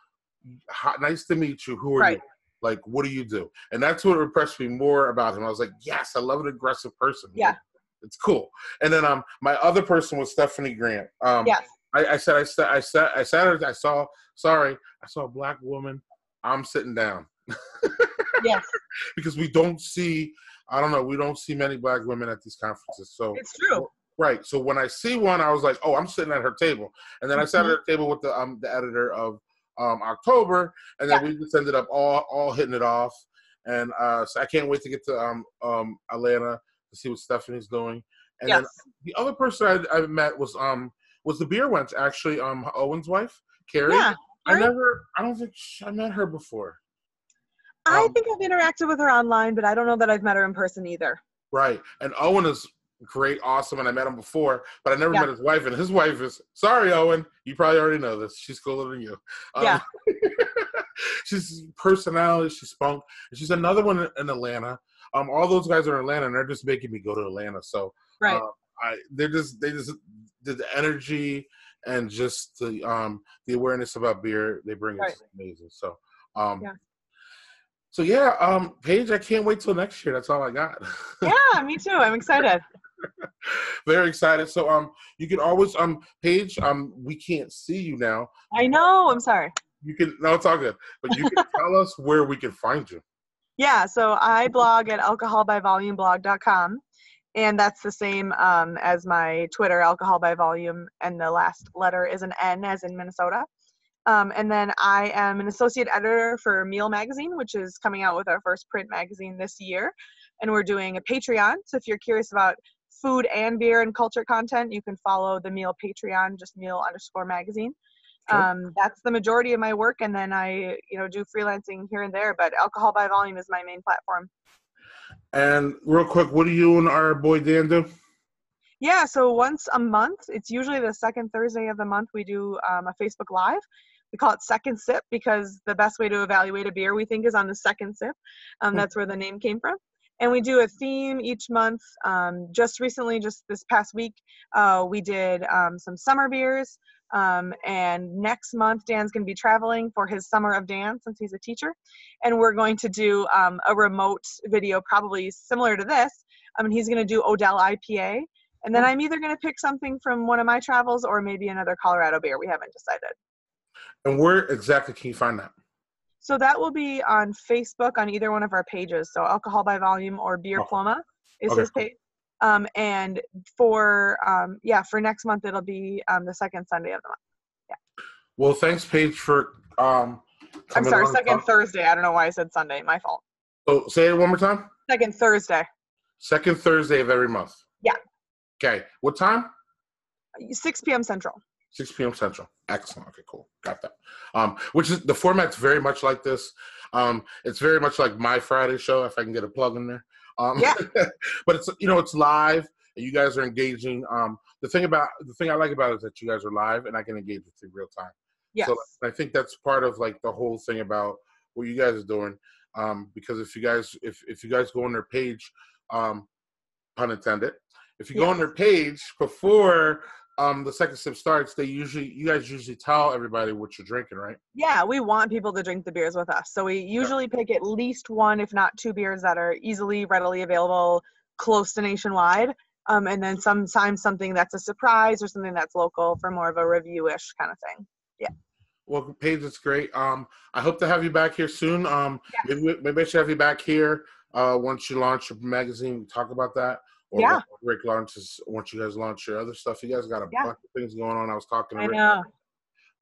Hi, nice to meet you. Who are you? Like, what do you do?" And that's what impressed me more about him. I was like, "Yes, I love an aggressive person. Yeah, like, it's cool." And then my other person was Stephanie Grant. Yes. I saw a black woman. I'm sitting down. Yes. Because we don't see many black women at these conferences. So it's true. Right. So when I see one, I was like, "Oh, I'm sitting at her table." And then I sat at her table with the editor of October, and then we just ended up all hitting it off. And so I can't wait to get to Atlanta to see what Stephanie's doing. And then the other person I met was the beer wench, actually, Owen's wife, Carrie. Yeah. I don't think I met her before. I think I've interacted with her online, but I don't know that I've met her in person either. Right. And Owen is great, awesome, and I met him before, but I never met his wife. And his wife is, sorry, Owen, you probably already know this. She's cooler than you. She's personality, she's spunk. And she's another one in Atlanta. All those guys are in Atlanta, and they're just making me go to Atlanta. So they just the energy and just the awareness about beer they bring is amazing. So So Paige, I can't wait till next year. That's all I got. Yeah, me too. I'm excited. Very excited. So you can always Paige, we can't see you now. I know. I'm sorry. No, it's all good. But you can tell us where we can find you. Yeah, so I blog at alcoholbyvolumeblog.com, and that's the same as my Twitter, Alcohol by Volume, and the last letter is an N, as in Minnesota. And then I am an associate editor for Meal Magazine, which is coming out with our first print magazine this year. And we're doing a Patreon. So if you're curious about food and beer and culture content, you can follow the Meal Patreon, just Meal_magazine. Sure. That's the majority of my work. And then I, do freelancing here and there, but Alcohol by Volume is my main platform. And real quick, what do you and our boy Dan do? Yeah, so once a month, it's usually the second Thursday of the month, we do a Facebook Live. We call it Second Sip because the best way to evaluate a beer, we think, is on the second sip. That's where the name came from. And we do a theme each month. Just recently, just this past week, we did some summer beers. And next month, Dan's going to be traveling for his Summer of Dan since he's a teacher. And we're going to do a remote video probably similar to this. He's going to do Odell IPA. And then I'm either going to pick something from one of my travels or maybe another Colorado beer. We haven't decided. And where exactly can you find that? So that will be on Facebook on either one of our pages. So Alcohol by Volume or Beer Pluma is his page. And for next month, it'll be the second Sunday of the month. Yeah. Well, thanks, Paige, for I'm sorry, second Thursday. I don't know why I said Sunday. My fault. So say it one more time. Second Thursday. Second Thursday of every month. Yeah. Okay. What time? 6 p.m. Central. 6 p.m. Central. Excellent. Okay, cool. Got that. Which is the format's very much like this. It's very much like my Friday show, if I can get a plug in there. But it's it's live and you guys are engaging. The thing I like about it is that you guys are live and I can engage with you real time. Yes. So I think that's part of like the whole thing about what you guys are doing. Because if you guys go on their page, pun intended, if you go on their page before the second sip starts, you guys usually tell everybody what you're drinking, right? Yeah, we want people to drink the beers with us. So we usually pick at least one, if not two beers that are readily available close to nationwide. And then sometimes something that's a surprise or something that's local for more of a review-ish kind of thing. Yeah. Well, Paige, it's great. I hope to have you back here soon. Maybe I should have you back here once you launch your magazine. Talk about that. Or Rick launches once you guys launch your other stuff. You guys got a bunch of things going on. I was talking to Rick. I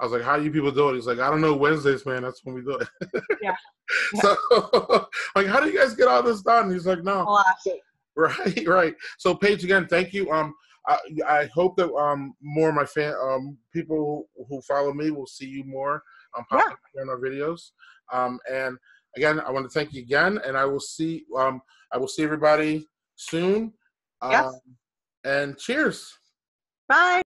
was like, how do you people do it? He's like, I don't know, Wednesdays, man. That's when we do it. Yeah. So, like, how do you guys get all this done? He's like, no. Right. So, Paige, again, thank you. I hope that more of my people who follow me will see you more popping up in our videos. And again, I want to thank you again, and I will see everybody soon. And cheers. Bye.